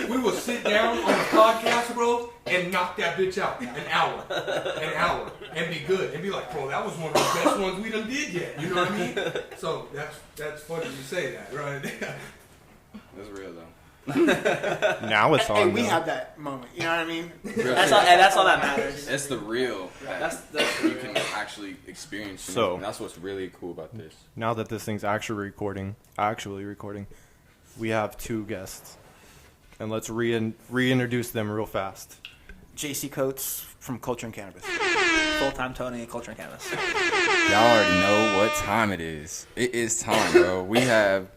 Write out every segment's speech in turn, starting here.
we will sit down on the podcast, bro, and knock that bitch out an hour, and be good, and be like, bro, that was one of the best ones we done did yet. You know what I mean? So that's funny you say that, right? That's real though. Now it's on. And we have that moment. You know what I mean? That's all that matters. It's the real. That's you can actually experience. So and that's what's really cool about this. Now that this thing's actually recording, we have 2 guests, and let's reintroduce them real fast. JC Coates from Culture and Cannabis. Full-time Tony and Culture and Cannabis. Y'all already know what time it is. It is time, bro. We have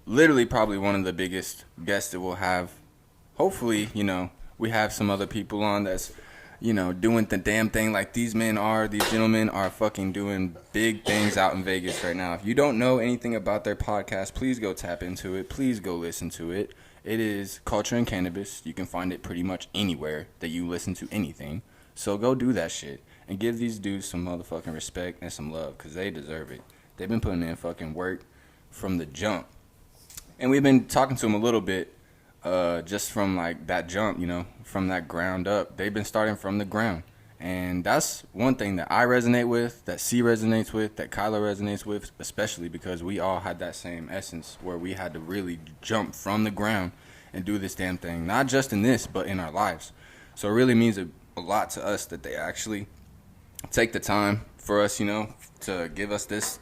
literally probably one of the biggest guests that we'll have. Hopefully, we have some other people on that's, doing the damn thing like these gentlemen are fucking doing big things out in Vegas right now. If you don't know anything about their podcast, please go tap into it. Please go listen to it. It is Culture and Cannabis. You can find it pretty much anywhere that you listen to anything. So go do that shit and give these dudes some motherfucking respect and some love because they deserve it. They've been putting in fucking work from the jump. And we've been talking to them a little bit just from like that jump, from that ground up. They've been starting from the ground. And that's one thing that I resonate with, that C resonates with, that Kyla resonates with, especially because we all had that same essence where we had to really jump from the ground and do this damn thing, not just in this, but in our lives. So it really means a lot to us that they actually take the time for us, to give us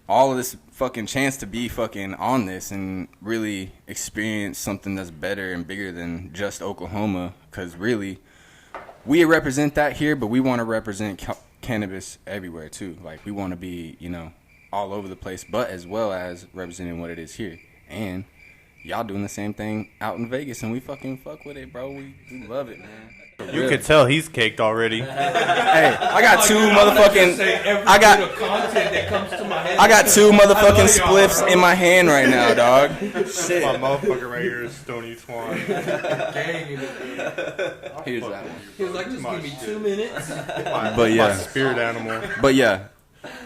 all of this fucking chance to be fucking on this and really experience something that's better and bigger than just Oklahoma. Because really, we represent that here, but we want to represent cannabis everywhere too. Like we want to be, all over the place, but as well as representing what it is here. And y'all doing the same thing out in Vegas, and we fucking fuck with it, bro. We love it, man. You could tell he's caked already. Hey, I got 2 motherfucking. I got 2 motherfucking spliffs in my hand right now, dog. Shit. My motherfucker right here is Stony Swan. Here's that one. He was like, just give me 2 minutes. But yeah, my spirit animal. But yeah,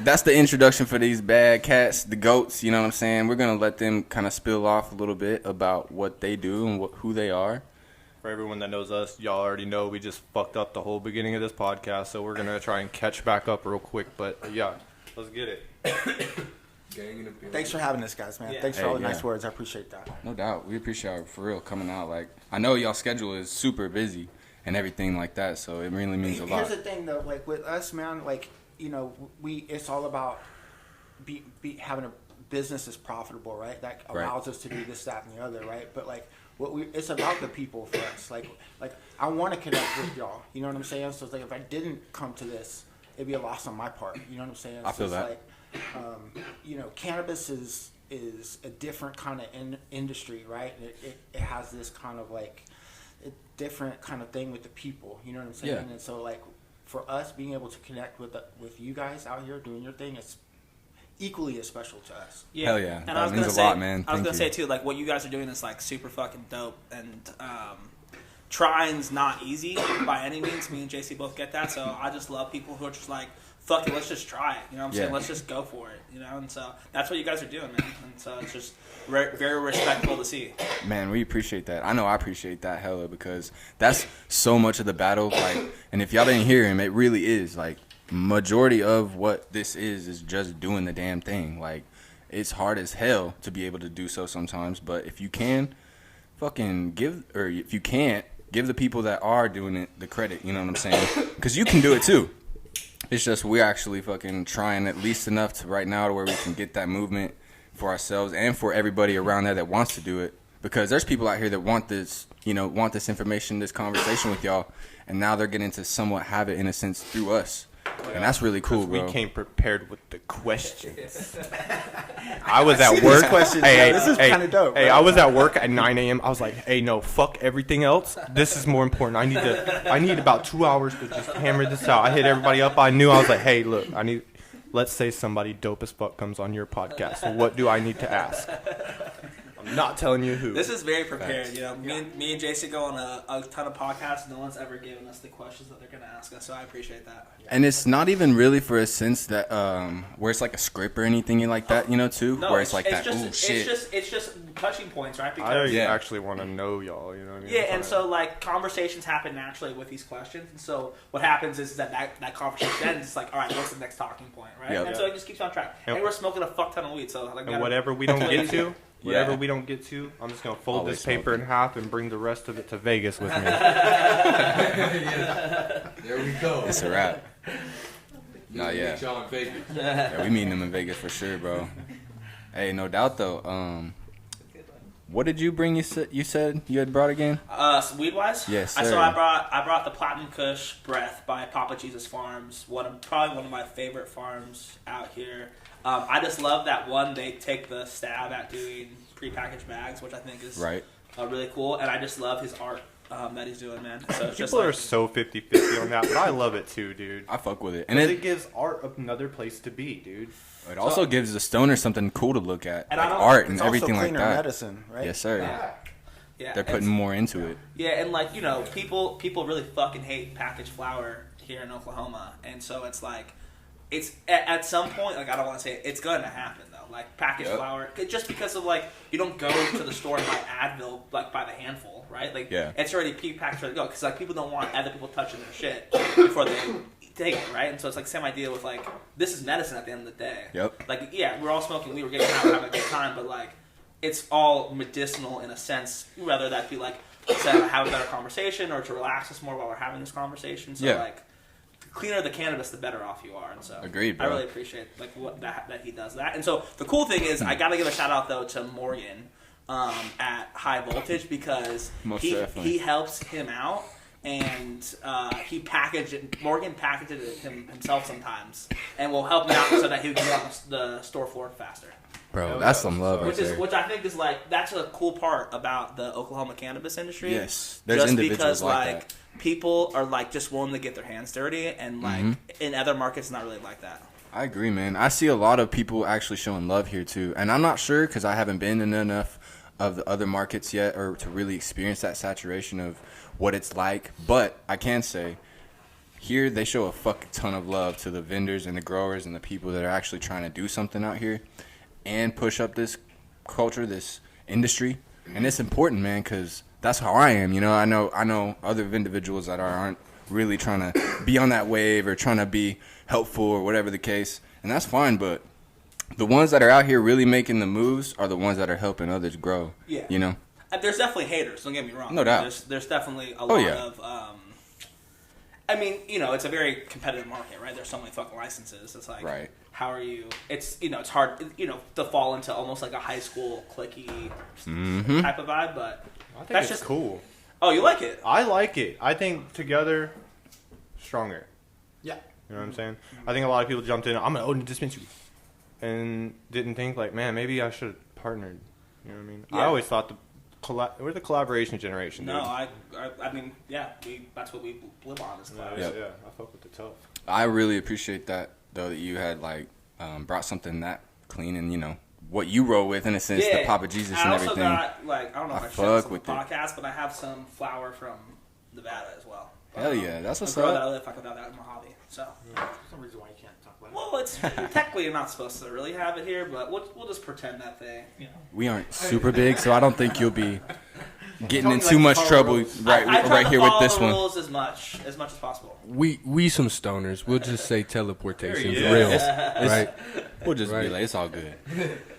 that's the introduction for these bad cats, the goats. You know what I'm saying? We're gonna let them kind of spill off a little bit about what they do and who they are. For everyone that knows us, y'all already know we just fucked up the whole beginning of this podcast, so we're going to try and catch back up real quick. But, yeah, let's get it. Thanks for having us, guys, man. Yeah. Thanks for all the nice words. I appreciate that. No doubt. We appreciate y'all for real coming out. Like, I know y'all schedule is super busy and everything like that, so it really means a lot. Here's the thing, though. Like, with us, man, like, it's all about having a business that's profitable, right? That allows us to do this, that, and the other, right? But, like, it's about the people for us. Like I want to connect with y'all. You know what I'm saying? So it's like if I didn't come to this, it'd be a loss on my part. You know what I'm saying? I feel that. Like, cannabis is a different kind of industry, right? It has this kind of like a different kind of thing with the people. You know what I'm saying? Yeah. And so like for us being able to connect with you guys out here doing your thing, it's equally as special to us. Yeah. Hell yeah. And that means a lot, man. I was going to say, too, like, what you guys are doing is, like, super fucking dope. And trying's not easy by any means. Me and JC both get that. So I just love people who are just like, fuck it, let's just try it. You know what I'm saying? Let's just go for it. And so that's what you guys are doing, man. And so it's just very respectful to see. Man, we appreciate that. I know I appreciate that hella because that's so much of the battle. Like, and if y'all didn't hear him, it really is, like, majority of what this is just doing the damn thing. Like, it's hard as hell to be able to do so sometimes, but if you can, fucking if you can't, give the people that are doing it the credit, you know what I'm saying? Because you can do it too. It's just we're actually fucking trying at least enough to right now to where we can get that movement for ourselves and for everybody around there that wants to do it. Because there's people out here that want this, want this information, this conversation with y'all, and now they're getting to somewhat have it in a sense through us. And that's really cool, bro. We came prepared with the questions. I was at work. This is kind of dope. Hey, I was at work at 9 a.m. I was like, hey, no, fuck everything else. This is more important. I need about 2 hours to just hammer this out. I hit everybody up. I was like, hey, look, let's say somebody dope as fuck comes on your podcast. So what do I need to ask? I'm not telling you who. This is very prepared. You know, me and JC go on a ton of podcasts. No one's ever given us the questions that they're going to ask us, so I appreciate that. And it's not even really for a sense that where it's like a script or anything like that, you know, too. No, where it's like that. Just, Ooh, shit. It's just touching points, right? I Because actually want to know y'all. You know what I mean? yeah, and so like conversations happen naturally with these questions, and so what happens is that conversation ends. It's like, all right, what's the next talking point, right? Yep. And so it just keeps on track. Yep. And we're smoking a fuck ton of weed, so like And whatever we don't get to, Yeah. we don't get to, I'm just gonna fold Always this paper in half and bring the rest of it to Vegas with me. There we go. It's a wrap. Nah, yeah. Meet y'all in Vegas. Yeah, we meeting them in Vegas for sure, bro. Hey, no doubt though. What did you bring? You said you had brought again? Weed wise, Yes, So sir. I brought the Platinum Kush Breath by Papa Jesus Farms. Probably one of my favorite farms out here. I just love that one. They take the stab at doing prepackaged bags, which I think is Right. really cool. And I just love his art that he's doing, man. So it's just People are like, so 50-50 on that, but I love it too, dude. I fuck with it, and And it it gives art another place to be, dude. also gives the stoner something cool to look at, And like I don't- art and It's everything also like cleaner that. medicine, right? Yes, sir. yeah, They're putting more into it. Yeah, and like, you know, people really fucking hate packaged flour here in Oklahoma, and so it's like, it's at some point, like, I don't want to say it, it's gonna happen though. Like packaged flour, just because of like, you don't go to the store and buy Advil like by the handful, right? Like, Yeah. it's already pre-packaged ready to go, because like people don't want other people touching their shit before they take it, right? And so it's like same idea with like, this is medicine at the end of the day. Yep. Like, yeah, we're all smoking, we were getting out, having a good time, but like, it's all medicinal in a sense, whether that be like to have a better conversation or to relax us more while we're having this conversation. So Yeah. like, the cleaner the cannabis, the better off you are. And so Agreed, bro. I really appreciate like what that he does that. And so the cool thing is, I got to give a shout out though to Morgan at High Voltage, because Most he definitely. helps him out. And Morgan packaged it himself sometimes, and will help him out so that he can get on the store floor faster. Bro, that's some love right there. Which I think is like, that's a cool part about the Oklahoma cannabis industry. Yes, there's just individuals because like that. people are like just willing to get their hands dirty, and like in other markets, it's not really like that. I agree, man. I see a lot of people actually showing love here too, and I'm not sure because I haven't been in enough of the other markets yet, or to really experience that saturation of what it's like. But I can say, here they show a fuck ton of love to the vendors and the growers and the people that are actually trying to do something out here and push up this culture, this industry. And it's important, man, because that's how I am. You know, I know other individuals that aren't really trying to be on that wave or trying to be helpful or whatever the case, and that's fine. But the ones that are out here really making the moves are the ones that are helping others grow. Yeah. You know? There's definitely haters. Don't get me wrong. No doubt. There's definitely a lot yeah. of. I mean, you know, it's a very competitive market, right? There's so many fucking licenses. It's like, Right. how are you? It's, you know, it's hard, you know, to fall into almost like a high school cliquey type of vibe. But I think that's it's just cool. Oh, you like it? I like it. I think together, stronger. Yeah. You know what I'm saying? I think a lot of people jumped in, I'm going to own a dispensary. And didn't think, like, man, maybe I should have partnered. You know what I mean? Yeah. I always thought we're the collaboration generation, dude. No, I mean, yeah, that's what we live on. Is Yeah, Yep. yeah, I fuck with the tough. I really appreciate that, though, that you had, like, brought something that clean and, you know, what you roll with, in a sense, the Papa Jesus and everything. I also got, like, I don't know if I shared fuck this on the with it. podcast, but I have some flower from Nevada as well. Hell yeah, that's what's a girl up. that I live fuck without that in my hobby. So, For some reason why you can't talk about it. well, it's technically you're not supposed to really have it here, but we'll just pretend that they, you know. We aren't super big, so I don't think you'll be getting in Tony too likes much to follow trouble rules. I try right to here with follow this the one. rules as much as possible. We some stoners. We'll just say teleportation for Yeah. real, It's- right? We'll just be Right. like, it's all good.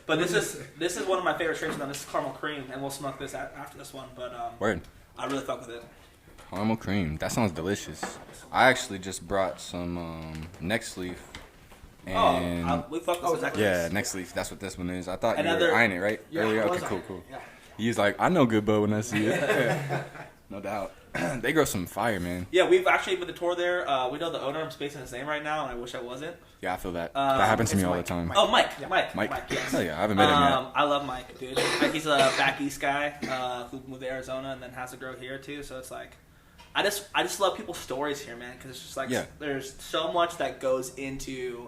But this is one of my favorite strains. Now this is caramel cream, and we'll smoke this after this one. But Word. I really fuck with it. Caramel cream. That sounds delicious. I actually just brought some next leaf. And We fuck with this. yeah, next leaf. That's what this one is. I thought you Another- were eyeing it, right? Yeah, Earlier? I was Okay, on cool. it. Yeah. He's like, I know good bud when I see it. No doubt. They grow some fire, man. Yeah, we've actually been to tour there. We know the owner. I'm spacing his name right now, and I wish I wasn't. Yeah, I feel that. That happens to me all the time. Oh, Mike. Mike. Mike. Yes. Hell yeah, I haven't met him yet. I love Mike, dude. Like, he's a back east guy who moved to Arizona and then has to grow here too. So it's like, I just love people's stories here, man, because it's just like there's so much that goes into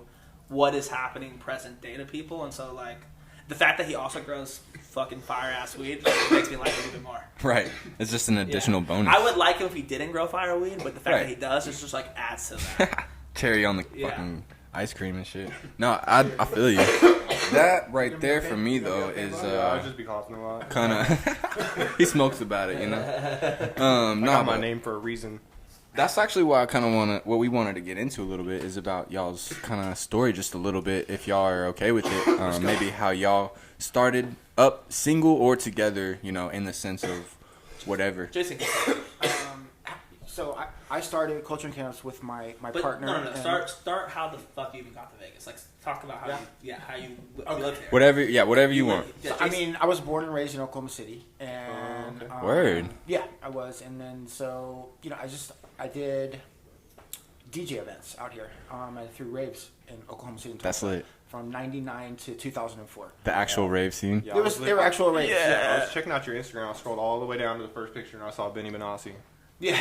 what is happening present day to people, and so like, the fact that he also grows fucking fire ass weed makes me like him even more. Right. It's just an additional bonus. I would like him if he didn't grow fire weed, but the fact Right. that he does is just like adds to that. Cherry on the Yeah. fucking ice cream and shit. No, I feel you. That right there for me though is I'll just be coughing a lot. kind of. He smokes about it, you know. I No, got my but name for a reason. that's actually why I kind of what we wanted to get into a little bit is about y'all's kind of story just a little bit, if y'all are okay with it. Maybe how y'all started up single or together, you know, in the sense of whatever. Jason, So I started Culture and Cannabis with my but partner. no. and- Start how the fuck you even got to Vegas. Like, talk about how how you Okay. lived here. Whatever you want. Yeah, So, I Jason- mean, I was born and raised in Oklahoma City, and okay. Word. Yeah, I was, and then so I did DJ events out here. I threw raves in Oklahoma City. And That's Tulsa lit. From '99 to 2004. The actual rave scene. Yeah, They were actual raves. I was checking out your Instagram. I scrolled all the way down to the first picture and I saw Benny Benassi. Yeah.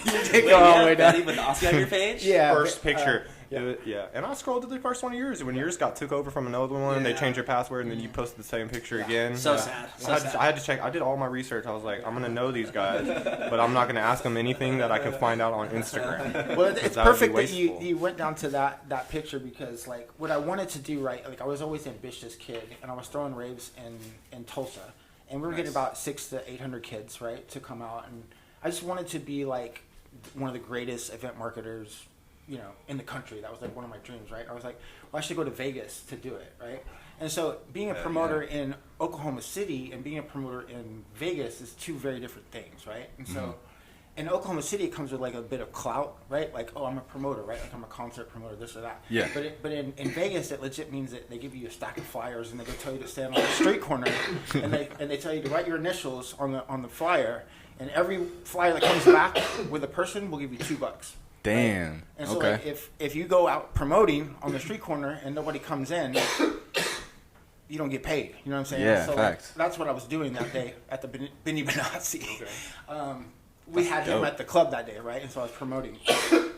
You did Wait, go all the you way have down. Benny Benassi on your page? Yeah. First picture. yeah. Yeah. And I scrolled to the first one of yours. When yours got took over from another one, they Yeah. changed your password and then you posted the same picture again. So Yeah. sad. So I sad. had to check. I did all my research. I was like, I'm gonna know these guys, but I'm not gonna ask them anything that I can find out on Instagram. Well, That it's would be perfect that wasteful. you went down to that picture because like what I wanted to do, right? Like I was always an ambitious kid, and I was throwing raves in Tulsa, and we were getting about 600 to 800 kids, right, to come out, and I just wanted to be like one of the greatest event marketers, you know, in the country. That was like one of my dreams, right? I was like, well, I should go to Vegas to do it, right? And so being a promoter in Oklahoma City and being a promoter in Vegas is two very different things, right? And so in Oklahoma City, it comes with like a bit of clout, right? Like, oh, I'm a promoter, right? Like I'm a concert promoter, this or that. Yeah. But in Vegas, it legit means that they give you a stack of flyers and they go tell you to stand on the street corner and they tell you to write your initials on the flyer, and every flyer that comes back with a person will give you $2. Damn. And so Okay. like, if you go out promoting on the street corner and nobody comes in, you don't get paid. You know what I'm saying? Yeah, so facts. Like, that's what I was doing that day at the Benny Benassi. We had him dope. at the club that day, right? And so I was promoting.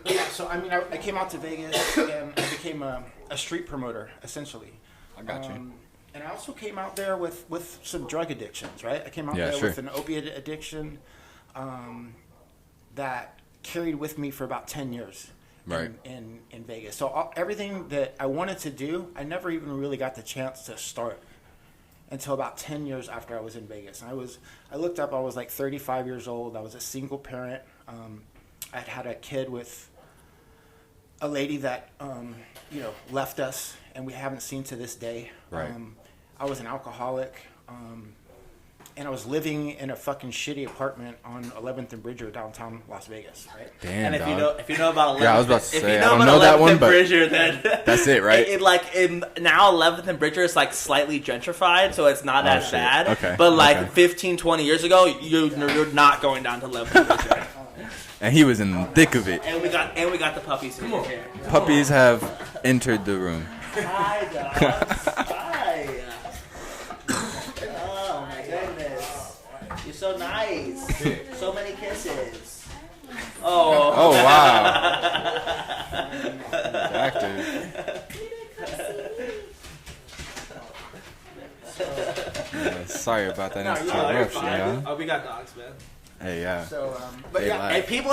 Yeah, so I mean, I came out to Vegas and I became a street promoter, essentially. I got you. And I also came out there with some drug addictions, right? I came out Yeah, there sure. with an opiate addiction that carried with me for about 10 years Right. in Vegas. So everything that I wanted to do, I never even really got the chance to start until about 10 years after I was in Vegas. And I looked up, I was like 35 years old. I was a single parent. I'd had a kid with a lady that, left us and we haven't seen to this day. Right. I was an alcoholic. And I was living in a fucking shitty apartment on 11th and Bridger, downtown Las Vegas, right? Damn, And dog. if you know about 11th, Yeah, I was about to if say, you I know don't about know that 11th one, and but Bridger, then that's it, right? Now 11th and Bridger is like slightly gentrified, so it's not as shit. bad. Okay, But like okay. 15, 20 years ago, you're not going down to 11th and Bridger. And he was in the thick of it. and we got the puppies in here. Puppies have entered the room. Hi, dogs. Hi. Oh my goodness. You're so nice. So many kisses. Oh. Oh, wow. Active. Yeah, sorry about that interruption, yeah. Oh, we got dogs, man. Hey, yeah. So, but They yeah, lie. And people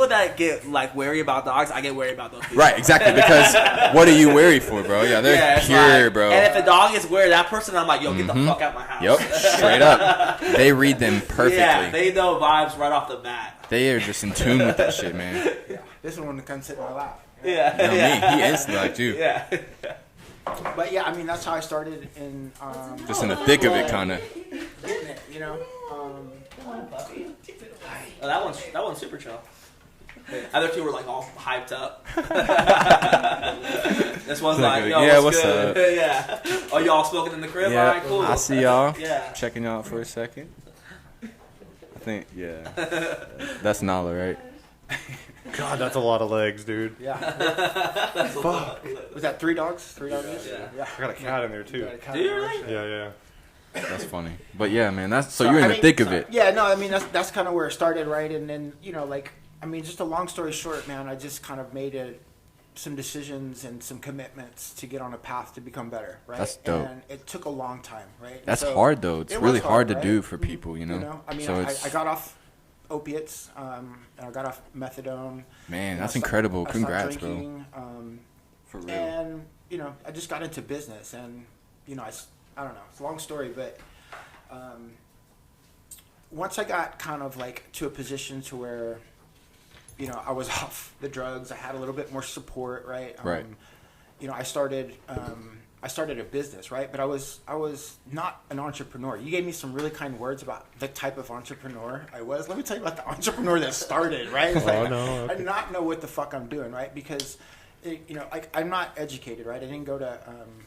that get like wary about dogs, I get worried about those people. Right, exactly, because what are you wary for, bro? Yeah, they're Yeah, it's pure, like- bro. And if the dog is weird, that person, I'm like, yo, get the fuck out my house. Yep, straight up. They read them perfectly. Yeah, they know vibes right off the bat. They are just in tune with that shit, man. this one wanted to come sit in my lap. Yeah, You know yeah. me, he instantly liked you. Yeah. But yeah, I mean, that's how I started in Just in the thick of it, kind of. getting it, you know. Oh, that one's super chill. Other two were like all hyped up. This one's like, yo, Yeah, what's what's good? up? Yeah. Oh, y'all smoking in the crib? Yeah, All right, cool. I see y'all. Yeah. Checking y'all out for a second. I think, yeah. That's Nala, right? God, that's a lot of legs, dude. Yeah. Fuck. Was that 3 dogs? 3 dogs? Yeah. I got a cat in there too. Do you really? Yeah. That's funny. But yeah, man, that's so you're in the thick of it. Yeah, no, I mean that's kind of where it started, right? And then just a long story short, man, I just kind of made a some decisions and some commitments to get on a path to become better, right? That's dope. And it took a long time, right? That's So hard though. It's it really was hard to right? do for people, you know. I mean, So I got off opiates, and I got off methadone. Man, and that's I stopped- incredible. I stopped Congrats, bro. drinking, For real. and I just got into business, and I don't know. It's a long story, but once I got kind of like to a position to where, I was off the drugs, I had a little bit more support, right? Right. I started a business, right? But I was not an entrepreneur. You gave me some really kind words about the type of entrepreneur I was. Let me tell you about the entrepreneur that started, right? It's like, no, okay. I did not know what the fuck I'm doing, right? Because I'm not educated, right? I didn't go to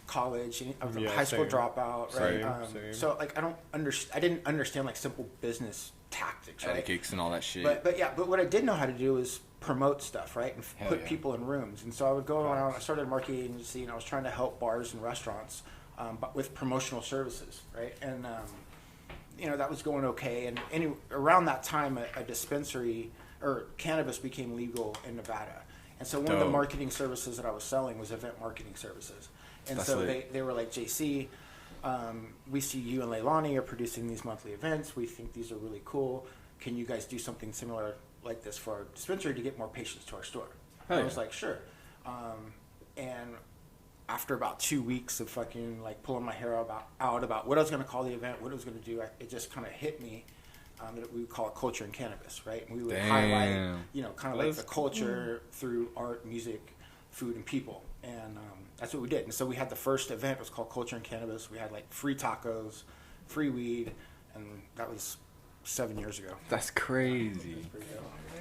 college. I was a high school same. dropout, right? Same. So like I didn't understand like simple business tactics, right? Etiquettes and all that shit. But what I did know how to do is promote stuff, right? And Hell put yeah. people in rooms. And so I would go around. I started a marketing agency, and I was trying to help bars and restaurants, but with promotional services, right? And that was going okay. And around that time, a dispensary or cannabis became legal in Nevada. And so one of the Dope. marketing services that I was selling was event marketing services. And That's so lit. they were like, JC, we see you and Leilani are producing these monthly events. We think these are really cool. Can you guys do something similar like this for our dispensary to get more patients to our store? And I was like, sure. And after about 2 weeks of fucking like pulling my hair out about what I was going to call the event, what it was going to do, it just kind of hit me. That we would call it culture and cannabis, right? And we would highlight, kind of like the culture through art, music, food, and people. And that's what we did. And so we had the first event. It was called Culture and Cannabis. We had like free tacos, free weed, and that was 7 years ago. That's crazy. Pretty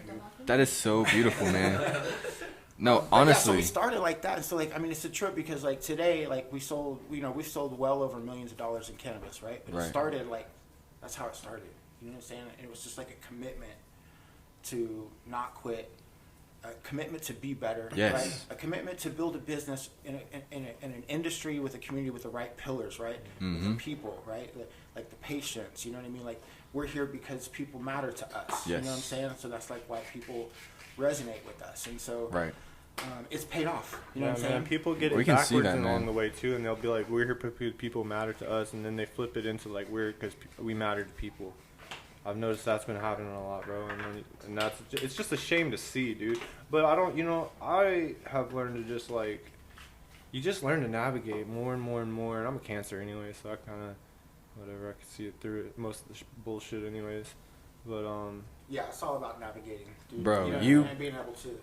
dope. That is so beautiful, man. No, But honestly. yeah, so we started like that. And so like, I mean, it's a trip because like today, like we've sold well over millions of dollars in cannabis, right? But Right. it started like, that's how it started. You know what I'm saying? And it was just like a commitment to not quit, a commitment to be better, Yes. right? A commitment to build a business in an industry with a community with the right pillars, right? With the people, right? Like the patients, you know what I mean? Like we're here because people matter to us. You Yes. know what I'm saying? So that's like why people resonate with us. And so Right. it's paid off. You know Yeah, what I'm man. saying? People get We it can see backwards that, along man. the way too, and they'll be like, "We're here because people matter to us," and then they flip it into like we're because we matter to people. I've noticed that's been happening a lot, bro, and it's just a shame to see, dude. But I have learned to just like, you just learn to navigate more and more and more. And I'm a Cancer anyway, so I kind of whatever I can see it through it, most of the bullshit anyways. But Yeah, it's all about navigating, dude. Bro, you know, you- and being able to,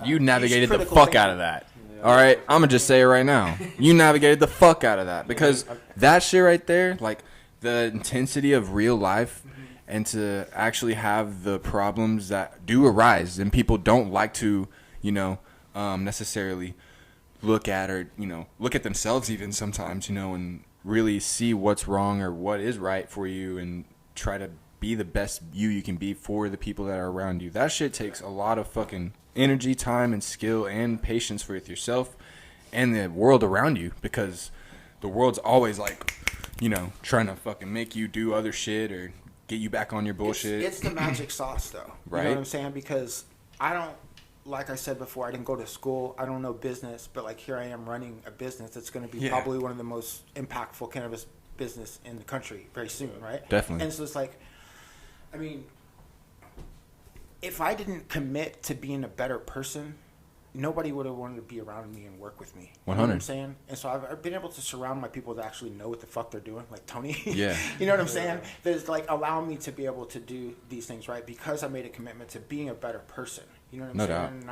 You use navigated the critical fuck thinking. out of that. yeah. All right, I'm gonna just say it right now. You navigated the fuck out of that because that shit right there, like the intensity of real life, and to actually have the problems that do arise, and people don't like to, necessarily look at or look at themselves even sometimes, and really see what's wrong or what is right for you, and try to be the best you can be for the people that are around you. That shit takes a lot of fucking energy, time, and skill and patience with yourself and the world around you, because the world's always like, trying to fucking make you do other shit or get you back on your bullshit. It's the magic sauce, though. You Right. know what I'm saying? Because I don't, like I said before, I didn't go to school. I don't know business, but like here I am running a business that's going to be Yeah. probably one of the most impactful cannabis business in the country very soon, right? Definitely. And so it's like, I mean, if I didn't commit to being a better person, nobody would have wanted to be around me and work with me. You know what 100. I'm saying? And so I've been able to surround my people that actually know what the fuck they're doing, like Tony. Yeah. You know what I'm saying? There's like allow me to be able to do these things, right? Because I made a commitment to being a better person. You know what I'm No saying? doubt. And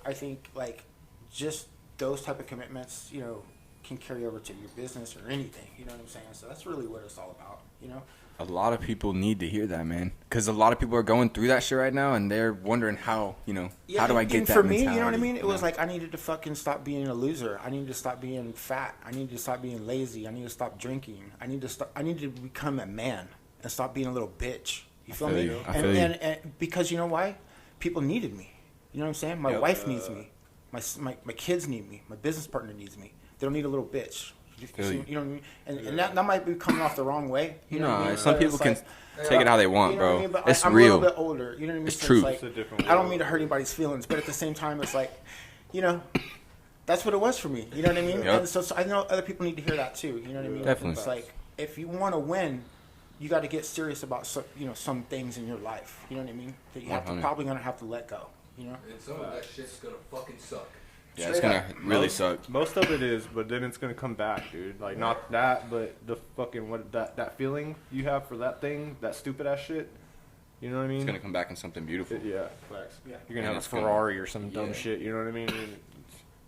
I think like just those type of commitments, can carry over to your business or anything. You know what I'm saying? So that's really what it's all about, A lot of people need to hear that, man, because a lot of people are going through that shit right now, and they're wondering how, how do I get and that for me, mentality, you know what I mean? It was like I needed to fucking stop being a loser. I needed to stop being fat. I needed to stop being lazy. I need to stop drinking. I need to become a man and stop being a little bitch. You feel feel me? you. I feel you. And because you know why? People needed me. You know what I'm saying? My wife needs me. My kids need me. My business partner needs me. They don't need a little bitch. Feel you. You know what I mean? And that might be coming off the wrong way. You know what I mean? some But people it's can like, take it how they want, you know what bro. I mean? But It's I'm real. a little bit older. You know what I mean? It's So true. like, It's a different I don't world. mean to hurt anybody's feelings, but at the same time, it's like, you know, that's what it was for me. You know what I mean? Yep. And so I know other people need to hear that too. You know what I mean? Definitely. It's like, if you want to win, you got to get serious about some things in your life. You know what I mean? That you have to, 100. probably gonna have to let go. You know? And some of that shit's gonna fucking suck. Yeah, it's gonna really suck. Most of it is, but then it's gonna come back, dude. Like not that, but the fucking that feeling you have for that thing, that stupid ass shit. You know what I mean? It's gonna come back in something beautiful. Yeah, facts. Yeah. You're gonna And have a it's gonna- Ferrari or some dumb yeah. shit. You know what I mean? And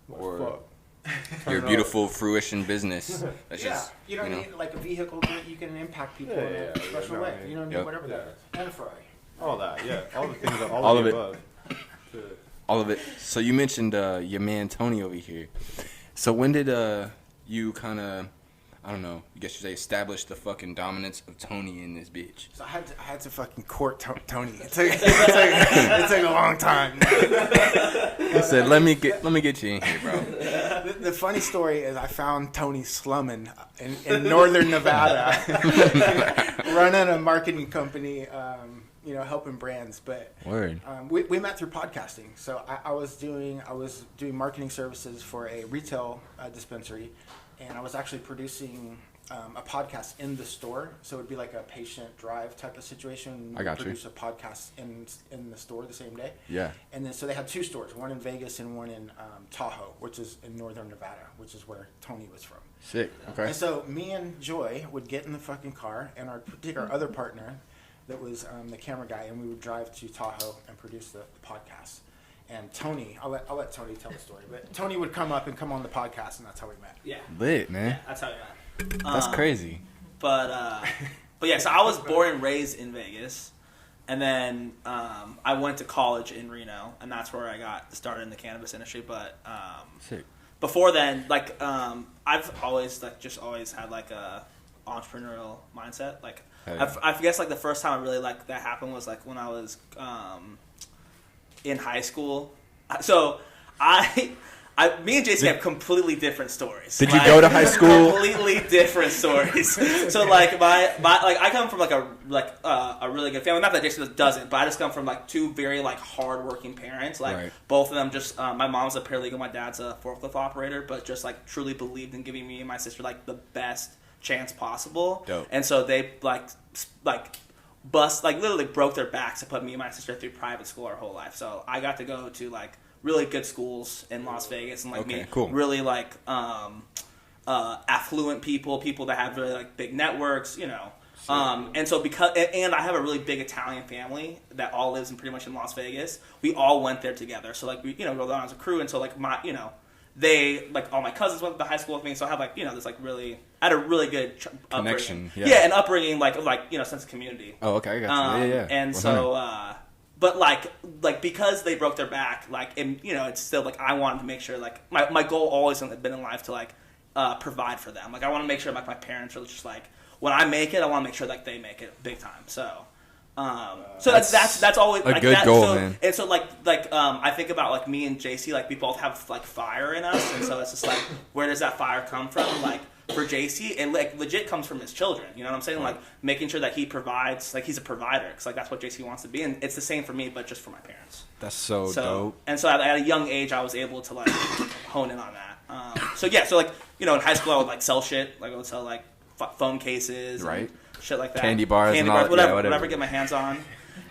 Or fuck. your beautiful fruition business. That's Yeah, just, you know what I mean? Like a vehicle that you can impact people Yeah, in a yeah, special yeah, way. no, You know what I mean? Yep. Whatever that is. And a Ferrari. All that, yeah. All the things, all All of of the it. above. Shit. all of it. So you mentioned your man Tony over here. So when did you kind of, I don't know, I guess you say establish the fucking dominance of Tony in this bitch? So I had to fucking court Tony. It took a long time. He said, "Let me get you in here, bro." The funny story is I found Tony slumming in northern Nevada, running a marketing company, helping brands. But Word. we met through podcasting. So I was doing marketing services for a retail dispensary, and I was actually producing a podcast in the store. So it'd be like a patient drive type of situation. I got you. Produce a podcast in the store the same day. Yeah. And then so they had two stores, one in Vegas and one in Tahoe, which is in northern Nevada, which is where Tony was from. Sick. Okay. And so me and Joy would get in the fucking car, and take our other partner, that was the camera guy, and we would drive to Tahoe and produce the podcast. And Tony, I'll let Tony tell the story, but Tony would come on the podcast, and that's how we met. Yeah. Lit, man. Yeah, that's how we met. That's crazy. But yeah, so I was born and raised in Vegas, and then I went to college in Reno, and that's where I got started in the cannabis industry. But Sick. before then, I've always always had like a entrepreneurial mindset. Like I guess like the first time I really that happened was like when I was in high school. So me and Jason have completely different stories. Did you go to high school? Completely different stories. So I come from a really good family. Not that Jason doesn't, but I just come from two very hardworking parents. Right. Both of them just my mom's a paralegal, my dad's a forklift operator, but just truly believed in giving me and my sister the best chance possible. Dope. And so they literally broke their backs to put me and my sister through private school our whole life. So I got to go to really good schools in Las Vegas and meet cool. really affluent people that have really big networks, and so and I have a really big Italian family that all lives pretty much in Las Vegas. We all went there together. So we go down as a crew, and so they all my cousins went to high school with me, so I have this really I had a really good Connection, upbringing. yeah. An upbringing sense of community. Oh, okay, I got you. Yeah. And 100. so but because they broke their back, it's still I wanted to make sure my goal always had been in life to provide for them. I want to make sure my parents are just when I make it, I want to make sure they make it big time. So that's always a good goal, man. And so I think about me and JC, we both have fire in us, and so it's just where does that fire come from? For JC, it legit comes from his children. You know what I'm saying? Making sure that he provides, he's a provider, because that's what JC wants to be, and it's the same for me, but just for my parents. That's so dope. And so at a young age, I was able to hone in on that. In high school, I would sell shit. I would sell phone cases, right? And shit like that, candy bars, and all, whatever I get my hands on.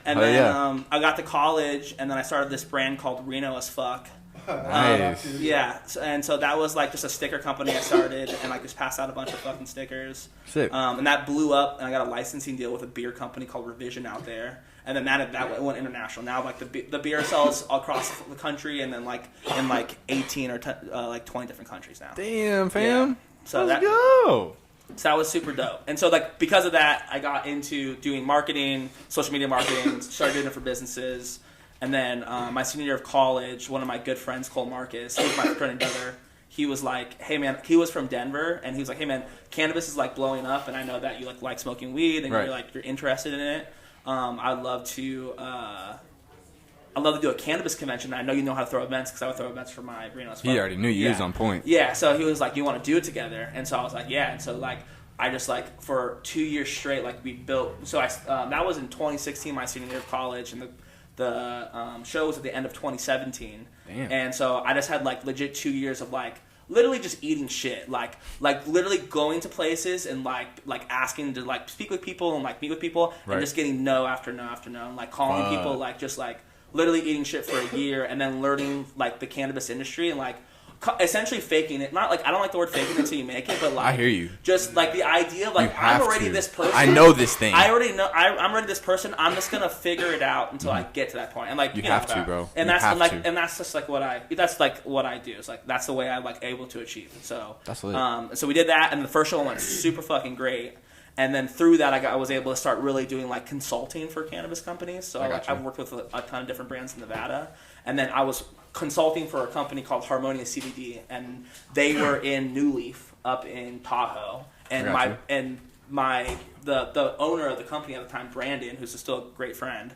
And I got to college, and then I started this brand called Reno as Fuck. Nice. Yeah, and so that was just a sticker company I started, and just passed out a bunch of fucking stickers. Sick. And that blew up, and I got a licensing deal with a beer company called Revision out there, and then that went international. Now the beer sells across the country, and then in 18 or 20 different countries now. Damn, fam. Yeah. So let's go. So that was super dope. And so because of that, I got into doing marketing, social media marketing, started doing it for businesses. And then my senior year of college, one of my good friends, Cole Marcus, he was my friend brother. He was hey man, he was from Denver, and he was hey man, cannabis is blowing up, and I know that you like smoking weed, and right. you're interested in it. I'd love to do a cannabis convention. I know you know how to throw events, because I would throw events for my Reno. He already knew you was on point. Yeah, so he was you want to do it together? And so I was yeah. And so I just for 2 years straight we built. So that was in 2016, my senior year of college, and show was at the end of 2017. Damn. And so I just had like legit 2 years of like literally just eating shit, like literally going to places and like asking to like speak with people and like meet with people and just getting no after no after no, and like calling people, like just like literally eating shit for a year and then learning like the cannabis industry and like essentially faking it. Not like, I don't like the word faking it until you make it, but like I hear you. Just like the idea of like, I'm already this person. I know this thing. I already know. I'm already this person. I'm just gonna figure it out until I get to that point. And like you have to, bro. And you that's have like, to. and that's just like what I do. It's like that's the way I'm like able to achieve. So that's lit. So we did that, and the first show went super fucking great. And then through that, I was able to start really doing like consulting for cannabis companies. So I've worked with a ton of different brands in Nevada, and then I was consulting for a company called Harmonia CBD, and they were in New Leaf up in Tahoe. And the owner of the company at the time, Brandon, who's still a great friend,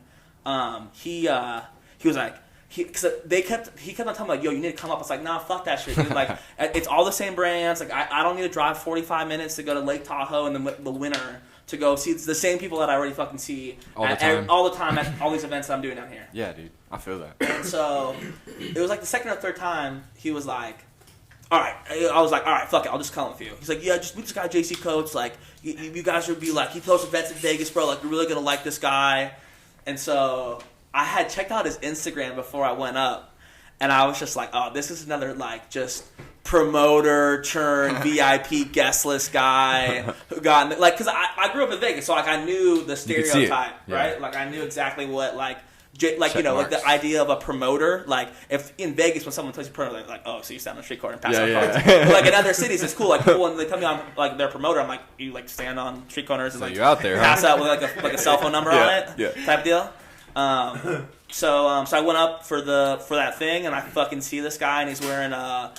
he was like. He kept on telling me, like, yo, you need to come up. I was like, nah, fuck that shit, dude. Like, it's all the same brands. Like, I don't need to drive 45 minutes to go to Lake Tahoe in the winter to go see the same people that I already fucking see all the time at all these events that I'm doing down here. Yeah, dude. I feel that. And so it was like the second or third time he was like, all right. I was like, all right, fuck it. I'll just come with you. He's like, yeah, just meet this guy, JC Coates. Like, you guys would be like, he throws events in Vegas, bro. Like, you're really going to like this guy. And so I had checked out his Instagram before I went up, and I was just like, oh, this is another, like, just promoter, churn, VIP, guest list guy who got, like, because I grew up in Vegas, so, like, I knew the stereotype, right? Like, I knew exactly what, like, like, you know, like the idea of a promoter, like if in Vegas when someone tells you promoter, like, oh, so you stand on the street corner and pass out cards. But like in other cities, it's cool. Like people when they tell me I'm like their promoter, I'm like, you like stand on street corners and like you're out there, pass out with like a cell phone number on it, type deal. So I went up for that thing, and I fucking see this guy, and he's wearing a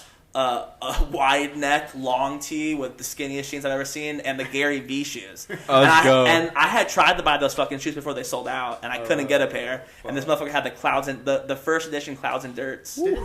wide neck long tee with the skinniest jeans I've ever seen, and the Gary V shoes. And I had tried to buy those fucking shoes before they sold out, and I couldn't get a pair. And this motherfucker had the clouds and the first edition Clouds and Dirts. Did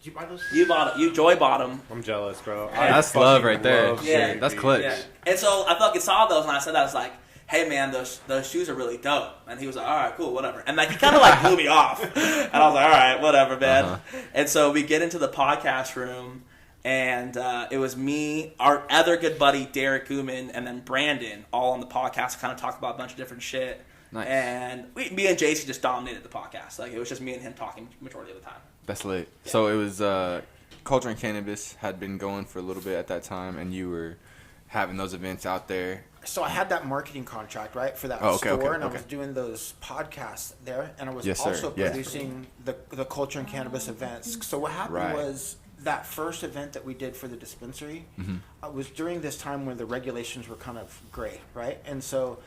you buy those? You bought it. You Joy bought them. I'm jealous, bro. That's love right there. Yeah. That's clutch. Yeah. And so I fucking saw those, and I said, I was like, hey man, those shoes are really dope. And he was like, all right, cool, whatever. And like he kind of like blew me off. And I was like, all right, whatever, man. And so we get into the podcast room, and it was me, our other good buddy Derek Gooman, and then Brandon, all on the podcast to kind of talk about a bunch of different shit. Nice. And me and JC just dominated the podcast. Like it was just me and him talking majority of the time. That's lit. Yeah. So it was Culture and Cannabis had been going for a little bit at that time, and you were having those events out there. So I had that marketing contract, right, for that store, and I was doing those podcasts there, and I was also producing the Culture and Cannabis events. So what happened was that first event that we did for the dispensary was during this time when the regulations were kind of gray, right? And so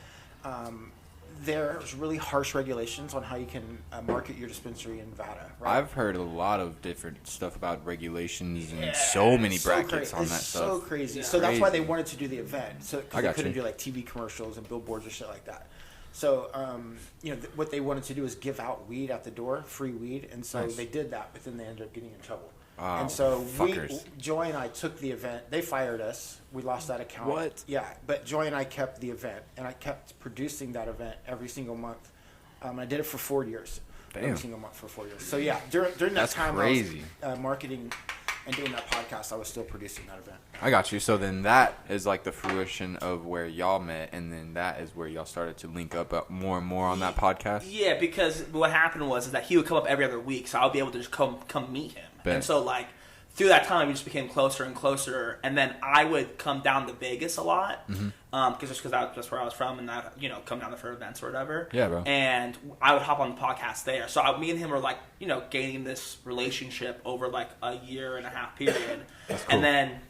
there's really harsh regulations on how you can market your dispensary in Nevada, right? I've heard a lot of different stuff about regulations and so many brackets on that stuff. So crazy. So that's why they wanted to do the event. So because they couldn't do like TV commercials and billboards or shit like that. So what they wanted to do is give out weed at the door, free weed, and so they did that, but then they ended up getting in trouble. And so Joy and I took the event. They fired us. We lost that account. What? Yeah, but Joy and I kept the event, and I kept producing that event every single month. I did it for 4 years. Damn. Every single month for 4 years. So yeah, during that time, crazy. I was marketing and doing that podcast. I was still producing that event. I got you. So then that is like the fruition of where y'all met, and then that is where y'all started to link up more and more on that podcast. Yeah, because what happened was that he would come up every other week, so I would be able to just come meet him. And so, like, through that time, we just became closer and closer. And then I would come down to Vegas a lot, because that's where I was from, and I, come down there for events or whatever. Yeah, bro. And I would hop on the podcast there. So me and him were like, gaining this relationship over like a year and a half period. That's cool. And then,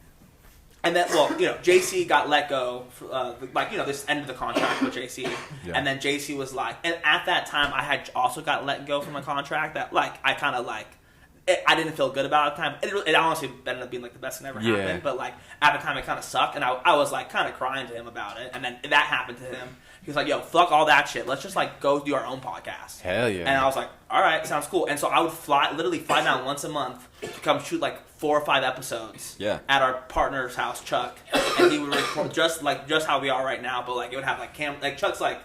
JC got let go, this end of the contract with JC. Yeah. And then JC was like, and at that time, I had also got let go from a contract that, like, I kind of, like, I didn't feel good about at the time. It honestly ended up being, like, the best thing that ever happened. But, like, at the time, it kind of sucked. And I was, like, kind of crying to him about it. And then that happened to him. He was like, yo, fuck all that shit. Let's just, like, go do our own podcast. Hell yeah. And I was like, all right, sounds cool. And so I would literally fly down once a month to come shoot, like, 4 or 5 episodes at our partner's house, Chuck. And he would record just how we are right now. But, like, it would have, like, Chuck's, like,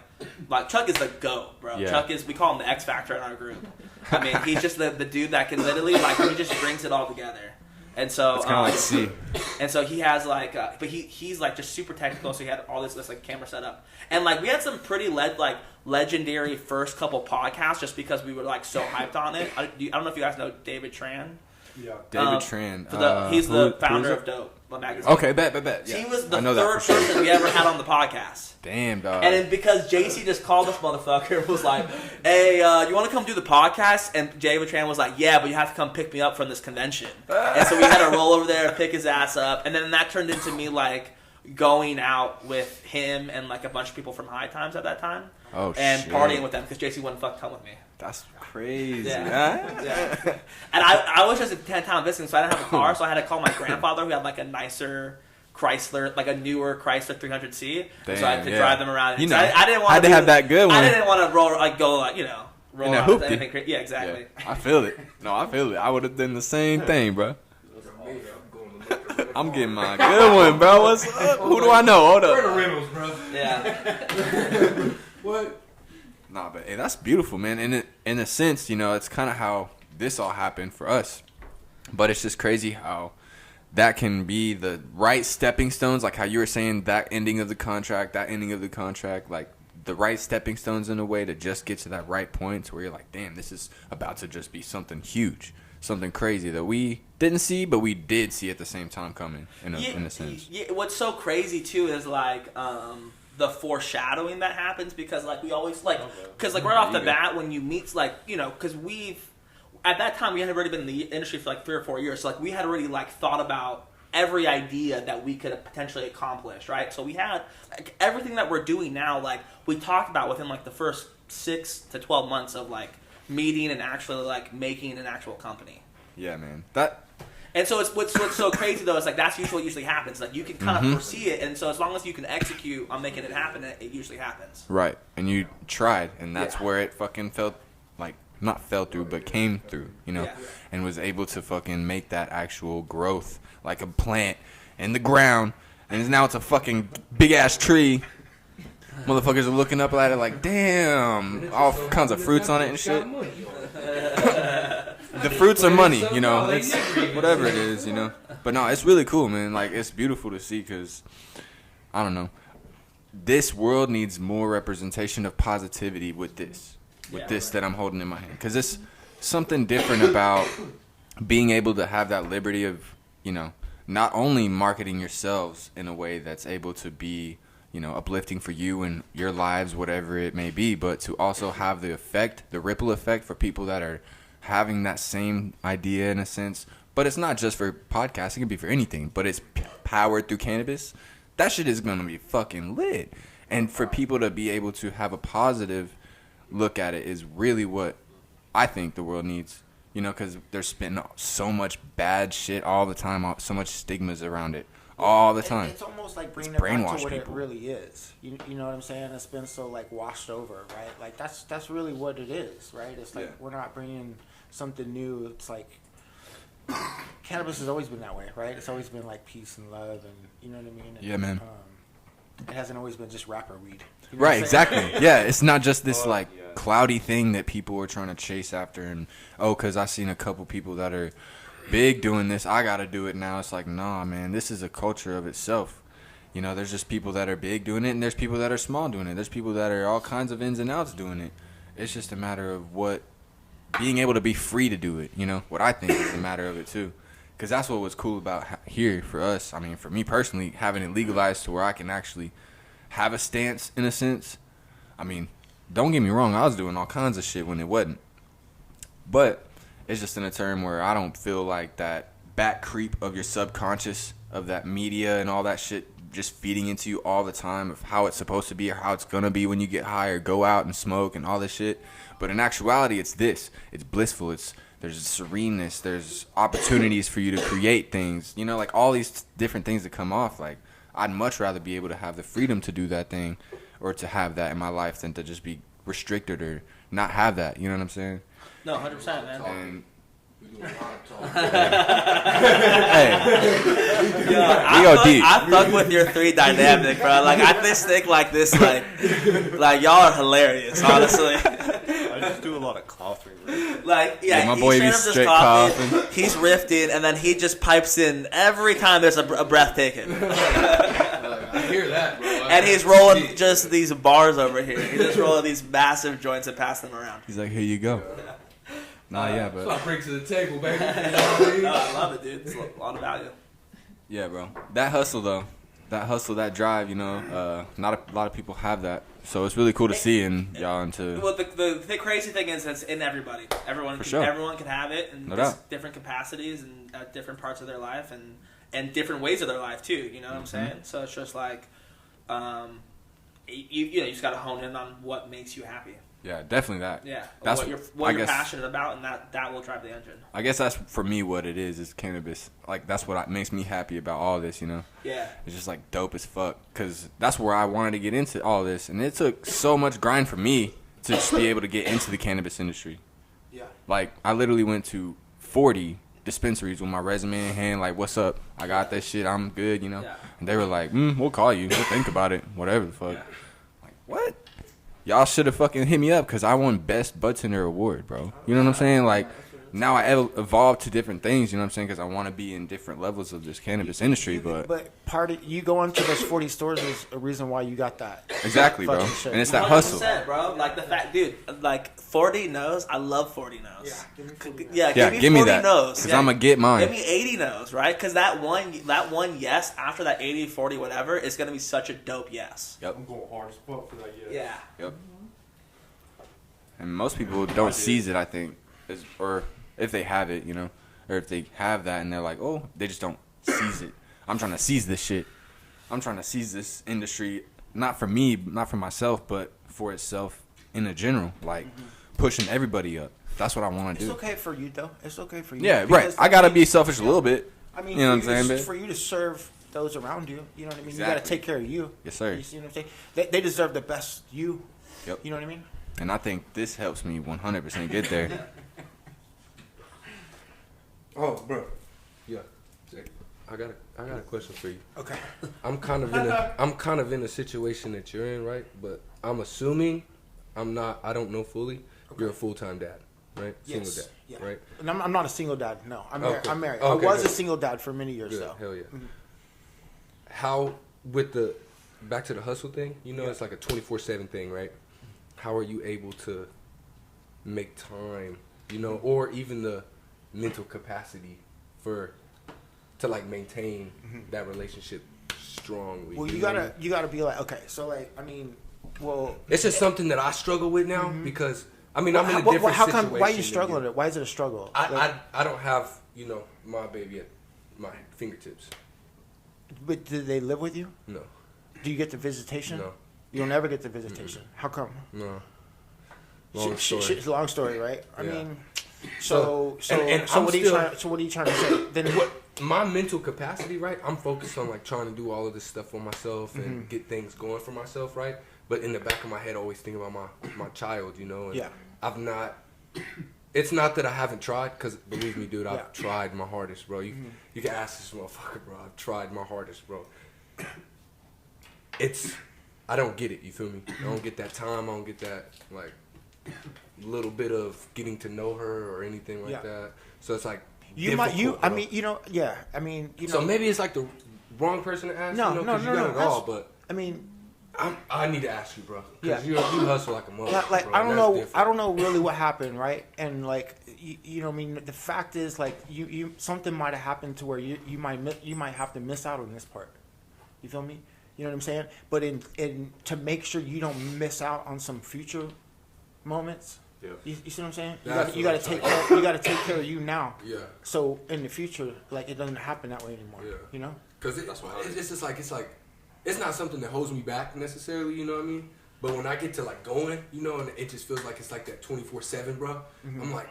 like Chuck is the GOAT, bro. Yeah. Chuck is, we call him the X Factor in our group. I mean, he's just the dude that can literally, like, he just brings it all together. And so It's kind of like C. and so he has like, but he's like just super technical. So he had all this like camera setup, and like we had some pretty legendary first couple podcasts just because we were like so hyped on it. I don't know if you guys know David Tran. Yeah. David Tran. He's the who founder is of it? Dope magazine. Okay, bet. Yeah. He was the I know that third for sure. person we ever had on the podcast. Damn, dog. And then because JC just called this motherfucker and was like, hey, you want to come do the podcast? And David Tran was like, yeah, but you have to come pick me up from this convention. And so we had to roll over there and pick his ass up. And then that turned into me, like, going out with him and, like, a bunch of people from High Times at that time. Oh, and shit. partying with them because JC wouldn't fuck come with me. That's crazy. Yeah. Yeah. And I was just a 10-town visiting, so I didn't have a car, so I had to call my grandfather who had, like, a nicer Chrysler, like a newer Chrysler 300C. Damn, so I had to drive them around. You know, I didn't want had to have that good one. I didn't want to roll, like, go, like, you know, roll In a around with hoopty. anything crazy. Yeah, exactly. Yeah, I feel it. No, I feel it. I would have done the same thing, bro. I'm getting my good one, bro. What's up? Who do I know? Hold Where the up. Reynolds, bro? Yeah. What? Nah, but hey, that's beautiful, man. In a sense, you know, it's kind of how this all happened for us. But it's just crazy how that can be the right stepping stones, like how you were saying, that ending of the contract, like the right stepping stones in a way to just get to that right point where you're like, damn, this is about to just be something huge, something crazy that we didn't see, but we did see at the same time coming, in a sense. Yeah, what's so crazy, too, is, like, the foreshadowing that happens because, like, we always, like, because, like, right off the bat, when you meet, like, you know, because at that time, we had already been in the industry for, like, 3 or 4 years, so, like, we had already, like, thought about every idea that we could have potentially accomplished, right? So we had, like, everything that we're doing now, like, we talked about within, like, the first 6 to 12 months of, like, meeting and actually, like, making an actual company. Yeah, man. And so what's so crazy though is like that's usually what usually happens. Like you can kind of foresee it, and so as long as you can execute on making it happen, it usually happens. Right. And you tried, and that's Yeah. where it fucking not fell through, but came through, you know, Yeah. and was able to fucking make that actual growth, like a plant in the ground, and now it's a fucking big ass tree. Motherfuckers are looking up at it like, damn, all kinds of fruits on it and shit. The fruits are money, you know, it's whatever it is, you know. But no, it's really cool, man. Like, it's beautiful to see because, I don't know, this world needs more representation of positivity with this that I'm holding in my hand. Because it's something different about being able to have that liberty of, you know, not only marketing yourselves in a way that's able to be, you know, uplifting for you and your lives, whatever it may be, but to also have the ripple effect for people that are having that same idea in a sense. But it's not just for podcasts, it can be for anything, but it's powered through cannabis. That shit is gonna be fucking lit. And for people to be able to have a positive look at it is really what I think the world needs, you know, because they're spitting so much bad shit all the time, so much stigmas around it all the time. It's almost like bringing It's it back brainwash to what people. it really is. You know what I'm saying? It's been so like washed over, right? Like that's really what it is, right? It's like we're not bringing something new. It's like cannabis has always been that way, right? It's always been like peace and love, and you know what I mean? And, Yeah, man. It hasn't always been just rapper weed. You know what Right, I'm saying? exactly. Yeah, it's not just this like cloudy thing that people are trying to chase after, and because I seen a couple people that are big doing this, I gotta do it now. It's like, nah, man, this is a culture of itself. You know, there's just people that are big doing it, and there's people that are small doing it. There's people that are all kinds of ins and outs doing it. It's just a matter of being able to be free to do it. You know, what I think is a matter of it too. Because that's what was cool about here for us. I mean, for me personally, having it legalized to where I can actually have a stance in a sense. I mean, don't get me wrong, I was doing all kinds of shit when it wasn't. But it's just in a term where I don't feel like that back creep of your subconscious, of that media and all that shit just feeding into you all the time of how it's supposed to be or how it's going to be when you get high or go out and smoke and all this shit. But in actuality, it's this. It's blissful. There's sereneness. There's opportunities for you to create things. You know, like all these different things that come off. Like, I'd much rather be able to have the freedom to do that thing or to have that in my life than to just be restricted or not have that. You know what I'm saying? No, 100%, man. And We do a lot of talking. Hey, Yo, we go deep. I fuck with your three dynamic, bro. Like I just think like this, like y'all are hilarious, honestly. I just do a lot of coughing. Bro. Like Yeah, my he boy be straight up just straight coughing, coughing. he's riffing, and then he just pipes in every time there's a breath taken. I hear that, bro. And he's rolling just these bars over here. He's just rolling these massive joints and passing them around. He's like, here you go. Nah, yeah, So I but bring to the table, baby. You know what I mean? No, I love it, dude. It's a lot of value. yeah, bro. That hustle though, that drive, you know, not a lot of people have that. So it's really cool to see in y'all and to. Well, the crazy thing is it's in everybody. Everyone can have it in No doubt. different capacities and at different parts of their life and different ways of their life too. You know what I'm saying? So it's just like, you just got to hone in on what makes you happy. Yeah, definitely that. Yeah, That's what you're passionate about, and that will drive the engine. I guess that's for me what it is cannabis. Like that's what makes me happy about all this, you know. Yeah. It's just like dope as fuck because that's where I wanted to get into all this, and it took so much grind for me to just be able to get into the cannabis industry. Yeah. Like I literally went to 40 dispensaries with my resume in hand, like, what's up? I got that shit. I'm good, you know. Yeah. And they were like, we'll call you. We'll think about it. Whatever the fuck. Yeah. Like what? Y'all should have fucking hit me up because I won best budtender award, bro. You know what I'm saying? Like, now I evolved to different things. You know what I'm saying? Because I want to be in different levels of this cannabis industry. But part of you going to those 40 stores is a reason why you got that. exactly, bro. fucking shit. And it's that hustle. 100%, bro. Like the fact, dude. Like 40 no's. I love 40 no's. Yeah, give me 40 that. no's. Because I'm going to get mine. Give me 80 no's, right? Because that one yes after that 80, 40, whatever is gonna be such a dope yes. Yep. I'm going hard as fuck for that. Yeah. Yeah. Yep. And most people don't seize it, I think. Or if they have it, you know. Or if they have that and they're like, oh, they just don't seize it. I'm trying to seize this shit. I'm trying to seize this industry, not for me, not for myself, but for itself in a general. Like, pushing everybody up. That's what I want to do. It's okay for you, though. It's okay for you. Yeah, Because right. I got to be selfish a little bit. I mean, you know what I'm saying, for you to serve those around you, you know what I mean? Exactly. You got to take care of you. Yes, sir. You see what I'm saying? They deserve the best you. Yep. You know what I mean? And I think this helps me 100% get there. Oh, bro. Yeah. I got a question for you. Okay. I'm kind of in a situation that you're in, right? But I'm assuming I don't know fully. Okay. You're a full-time dad, right? Yes. Single dad, Yeah. right? And I'm not a single dad. No, I'm married. Okay. I'm married. Okay, I was good. a single dad for many years, Good. though. Hell yeah. Mhm. How with the back to the hustle thing? You know, Yeah. it's like a 24/7 thing, right? How are you able to make time? You know, or even the mental capacity to like maintain that relationship strongly. Well, you you know what I mean? gotta be like, okay, so like, I mean, well, It's just something that I struggle with now because I'm in a how different come? situation. Why are you than struggling? Why is it a struggle? I don't have my baby at my fingertips. But do they live with you? No, Do you get the visitation? no, You'll never get the visitation. How come? no. Long story. Long story, right? I Yeah. mean, So I'm what are you still- trying? So what are you trying to say? Then What my mental capacity, right? I'm focused on like trying to do all of this stuff for myself and get things going for myself, right? But in the back of my head, I always think about my child, you know. And Yeah. I've not. It's not that I haven't tried, because believe me, dude, I've Yeah. tried my hardest, bro. You can ask this motherfucker, bro. I've tried my hardest, bro. I don't get it. You feel me? I don't get that time. I don't get that like little bit of getting to know her or anything like Yeah. that. So it's like you might. difficult, I bro. mean, yeah. I mean, So maybe it's like the wrong person to ask. No, you know, no, 'cause no, you got no, it all, that's- but I mean, I need to ask you, bro. Yeah. Because you hustle like a mother. like bro, I don't and know. that's different. I don't know really what happened, right? And like you know, what I mean, the fact is, like you something might have happened to where you might have to miss out on this part. You feel me? You know what I'm saying? But in to make sure you don't miss out on some future moments. Yeah. You see what I'm saying? That's You what got I'm to take trying care. You got to take care of you now. Yeah. So in the future, like it doesn't happen that way anymore. Yeah. You know? Because it's just like it's not something that holds me back necessarily. You know what I mean? But when I get to like going, you know, and it just feels like it's like that 24/7, bro. I'm like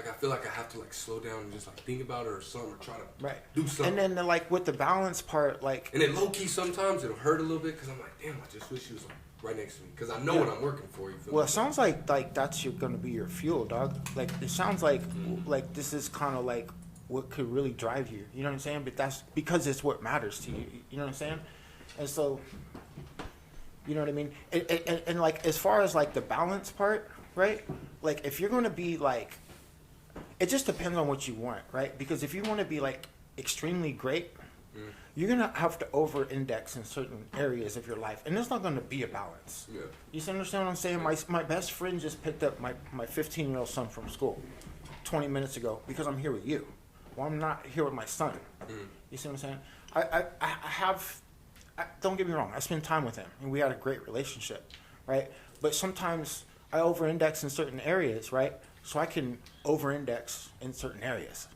I feel like I have to like slow down and just like think about it or something or try to Right. do something. And then like with the balance part, like And then low key sometimes it'll hurt a little bit because I'm like, damn, I just wish she was like right next to me because I know what I'm working for. You feel Well, me? it sounds like that's gonna be your fuel, dog. Like it sounds like this is kind of like what could really drive you. You know what I'm saying? But that's because it's what matters to you. You know what I'm saying? And so, you know what I mean? And like as far as like the balance part, right? Like if you're gonna be like, it just depends on what you want, right? Because if you want to be like extremely great, you're gonna have to over-index in certain areas of your life, and it's not gonna be a balance. Yeah. You understand what I'm saying? My best friend just picked up my 15-year-old son from school 20 minutes ago because I'm here with you. Well, I'm not here with my son. You see what I'm saying? Don't get me wrong. I spend time with him, and we had a great relationship, right? But sometimes I over-index in certain areas, right? So I can over-index in certain areas.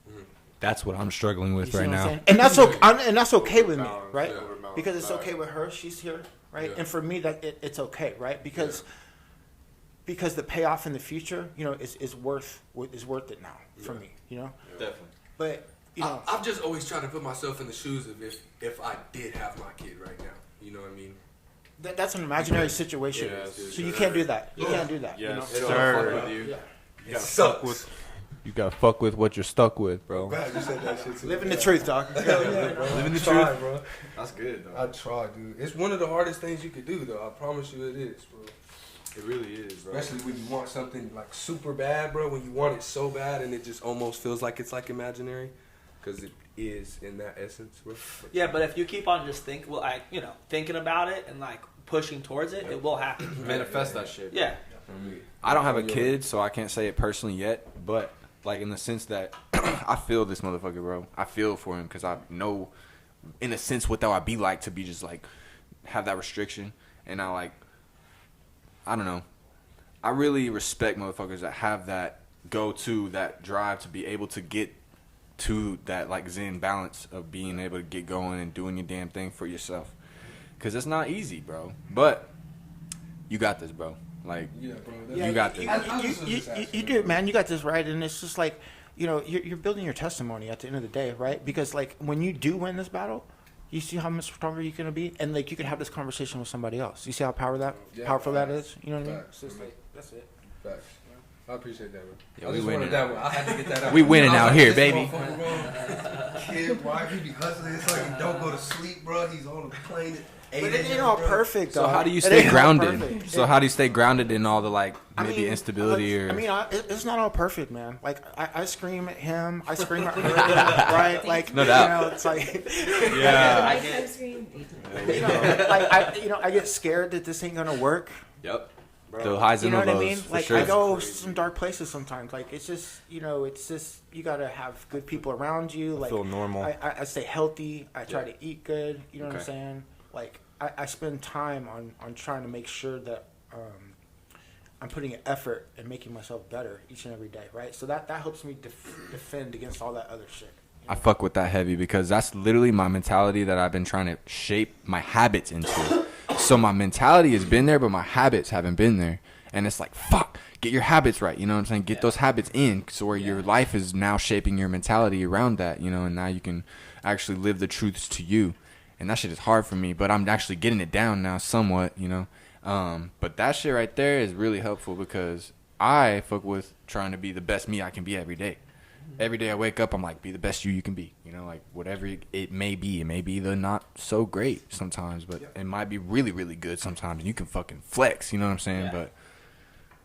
That's what I'm struggling with You see right what I'm now. saying? And that's okay. And that's okay with me, Balance, right? yeah. Because it's okay with her. She's here, right? Yeah. And for me, that it's okay, right? Because the payoff in the future, you know, is worth it now for me, you know. Definitely. But you know, I've just always tried to put myself in the shoes of if I did have my kid right now. You know what I mean? that's an imaginary situation, Yes, so you can't do that. You can't do that. Yes, You know? sir. With you. Yeah. You gotta fuck with. You gotta fuck with what you're stuck with, bro. Glad you said that shit too. Living the truth, dog. Living the truth, bro. That's good, though. I try, dude. It's one of the hardest things you could do, though. I promise you, it is, bro. It really is, bro. Especially when you want something like super bad, bro. When you want it so bad, and it just almost feels like it's like imaginary, because it is in that essence, bro. Yeah, but if you keep on just thinking about it and like pushing towards it, it will happen. Manifest that shit. Bro. Yeah. I don't have a kid, so I can't say it personally yet. But like in the sense that I feel this motherfucker, bro. I feel for him because I know, in a sense, what that would be like to be just like have that restriction, and I don't know. I really respect motherfuckers that have that that drive to be able to get to that like zen balance of being able to get going and doing your damn thing for yourself. Cause it's not easy, bro. But you got this, bro. Like, Yeah, bro. you got this. You do, man. You got this right, and it's just like, you know, you're building your testimony at the end of the day, right? Because like when you do win this battle, you see how much stronger you're gonna be, and like you can have this conversation with somebody else. You see how powerful that is. You know what I mean? Facts. So it's like, that's it. Facts. I appreciate that, bro. Yeah, I we just winning. wanted that one. I had to get that out. We winning I was out like, here, this baby. motherfucker, bro, kid, wife, he be hustling. It's like he don't go to sleep, bro. He's on the plane at 8 But it ain't a.m., all bro. perfect, So dog. how do you It stay ain't all grounded? perfect. So how do you stay grounded in all the like I maybe mean, instability or? I mean, it's not all perfect, man. Like I scream at him, I scream at her, right? Like No doubt. You know, it's like yeah. I get you know, like I get scared that this ain't gonna work. Yep. The highs You and know the what I lows. mean? For Like sure. I go some dark places sometimes. Like it's just you gotta have good people around you. Like Feel normal. I stay healthy. I try to eat good. You know what I'm Okay. saying? Like I spend time on trying to make sure that I'm putting an effort and making myself better each and every day. Right? So that helps me defend against all that other shit. I fuck with that heavy because that's literally my mentality that I've been trying to shape my habits into. So my mentality has been there, but my habits haven't been there. And it's like, fuck, get your habits right. You know what I'm saying? Get those habits in so where your life is now shaping your mentality around that, you know, and now you can actually live the truths to you. And that shit is hard for me, but I'm actually getting it down now somewhat, you know. But that shit right there is really helpful because I fuck with trying to be the best me I can be every day. Every day I wake up, I'm like, be the best you can be. You know, like whatever it may be. It may be the not so great sometimes, but it might be really, really good sometimes. And you can fucking flex, you know what I'm saying? Yeah. But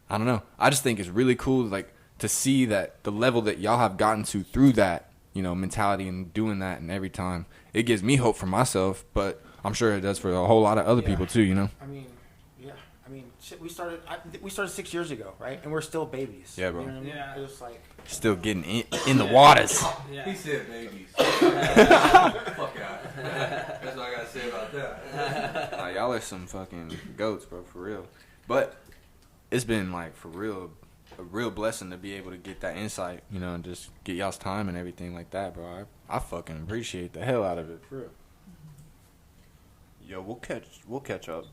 I don't know. I just think it's really cool, like, to see that the level that y'all have gotten to through that, you know, mentality and doing that. And every time it gives me hope for myself, but I'm sure it does for a whole lot of other people too, you know? I mean, yeah. I mean, shit, we started 6 years ago, right? And we're still babies. Yeah, bro. You know what I mean? Yeah. It's like Still getting in the waters. Yeah. He said babies. Fuck out. That's all I gotta say about that. Nah, y'all are some fucking goats, bro, for real. But it's been like for real, a real blessing to be able to get that insight, you know, and just get y'all's time and everything like that, bro. I fucking appreciate the hell out of it, for real. Yo, we'll catch up.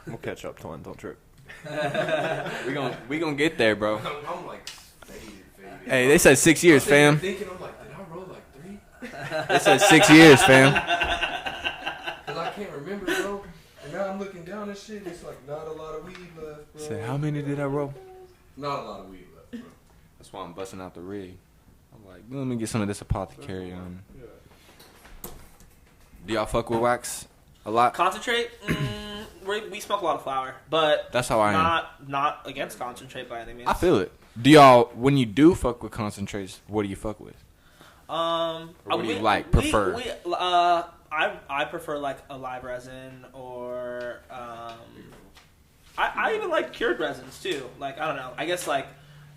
We'll catch up, Twin. Don't trip. We gonna get there, bro. I'm like faded. Hey, they said 6 years, fam. Thinking, I'm like, did I roll like 3? They said 6 years, fam. Cause I can't remember, bro. And now I'm I'm looking down and shit. It's like not a lot of weed left, bro. Say, how many did I roll? Not a lot of weed left, bro. That's why I'm busting out the rig. I'm like, let me get some of this apothecary on. Yeah. Do y'all fuck with wax a lot? Concentrate? We smoke a lot of flower, but That's how I am. not against concentrate by any means. I feel it. Do y'all, when you do fuck with concentrates, what do you fuck with? Or what do you like, prefer? I prefer like a live resin or I even like cured resins too. Like I don't know. I guess like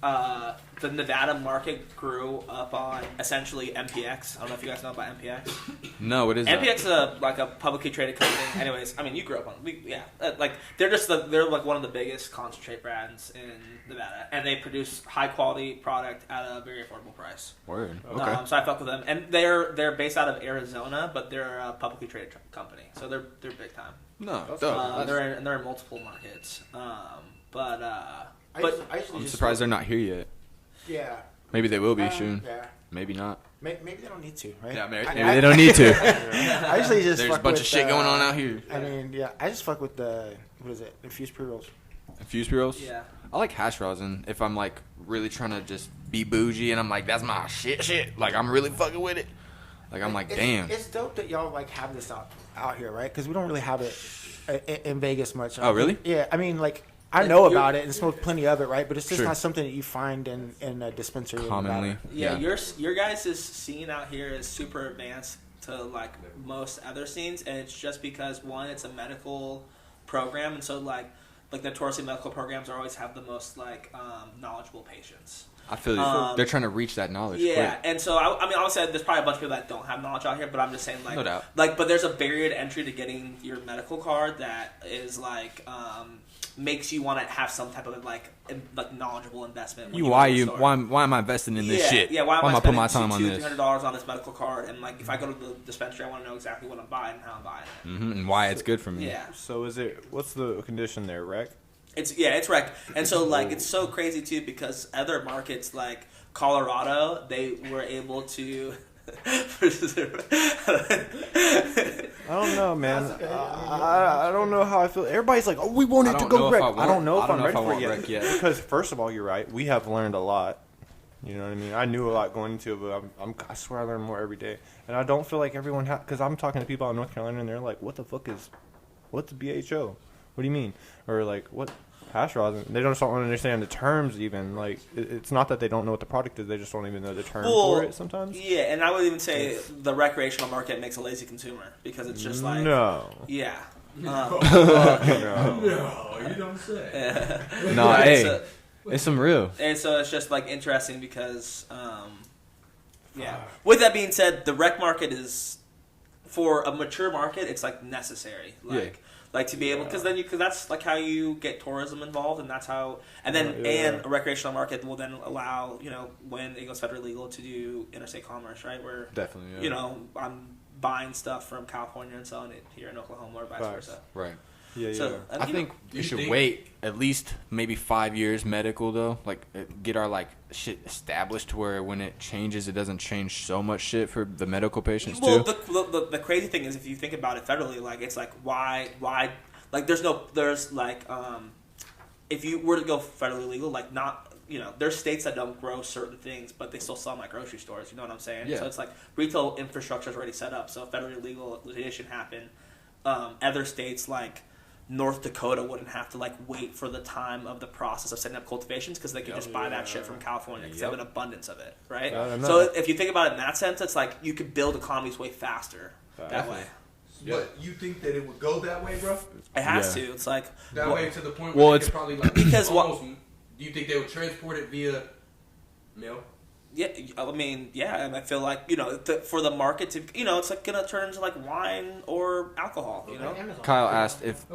the Nevada market grew up on essentially MPX. I don't know if you guys know about MPX. No, what is that? MPX is like a publicly traded company. Anyways, I mean you grew up on like they're like one of the biggest concentrate brands in Nevada, and they produce high quality product at a very affordable price. Word. Okay. So I fuck with them, and they're based out of Arizona, but they're a publicly traded company, so they're big time. No, They're in multiple markets, but I'm surprised they're not here yet. Yeah. Maybe they will be soon. Yeah. Maybe not. Maybe they don't need to, right? Yeah, maybe they don't need to. I usually just There's fuck a bunch with, of shit going on out here. I mean, yeah, I just fuck with the infused pre-rolls. Infused pre-rolls? yeah. I like hash rosin if I'm like really trying to just be bougie and I'm like, that's my shit. Like I'm really fucking with it. Like I'm like, damn. It's dope that y'all like have this out here, right? Because we don't really have it in Vegas much. Oh, really? Yeah, I mean, like I know about it and smoke plenty of it, right? But it's just not something that you find in a dispensary. Commonly. Yeah, your guys' scene out here is super advanced to like most other scenes, and it's just because one, it's a medical program, and so like notoriously medical programs always have the most like knowledgeable patients. I feel you. They're trying to reach that knowledge. Yeah, quick. and so I mean, obviously, there's probably a bunch of people that don't have knowledge out here, but I'm just saying, like, No doubt. Like, but there's a barrier to entry to getting your medical card that is like makes you want to have some type of like knowledgeable investment. Why am I investing in this shit? Yeah, why am I putting my time on this? $200-$300 on this medical card? And like, if I go to the dispensary, I want to know exactly what I'm buying and how I'm buying it. Mm-hmm, and why it's good for me. Yeah. So what's the condition there, rec? It's rec, and so like it's so crazy too because other markets like Colorado, they were able to. I don't know, man. I don't know how I feel. Everybody's like, "Oh, we want it to go rec." I don't know if I'm ready for it yet. Because first of all, you're right. We have learned a lot. You know what I mean? I knew a lot going into it, but I swear I learn more every day. And I don't feel like everyone because I'm talking to people out in North Carolina, and they're like, "What's BHO? What do you mean?" Or like, "What hash rosin?" They don't understand the terms even. Like, it's not that they don't know what the product is; they just don't even know the term for it sometimes. Yeah, and I would even say the recreational market makes a lazy consumer because it's just like yeah. No, you don't say. No, hey, it's some real. And so it's just like interesting because, yeah. With that being said, the rec market is for a mature market. It's like necessary, like to be able because that's like how you get tourism involved, and that's how and a recreational market will then allow when it goes federally legal to do interstate commerce, right? Where definitely I'm buying stuff from California and selling it here in Oklahoma or vice versa. Right. Yeah, so, I think you should wait at least maybe 5 years medical though, like get our like shit established to where when it changes, it doesn't change so much shit for the medical patients too. Well, the crazy thing is if you think about it federally, like it's like why like there's like if you were to go federally legal, like not there's states that don't grow certain things, but they still sell them at grocery stores. You know what I'm saying? Yeah. So it's like retail infrastructure is already set up. So federally legal litigation happened. Other states like North Dakota wouldn't have to like wait for the time of the process of setting up cultivations because they could just buy that shit from California because they have an abundance of it, right? So if you think about it in that sense, it's like you could build economies way faster that way. But you think that it would go that way, bro? It has to. It's like that way to the point where it's probably like because almost, do you think they would transport it via mail? Yeah, I mean, and I feel like for the market to it's like gonna turn into like wine or alcohol. Kyle asked if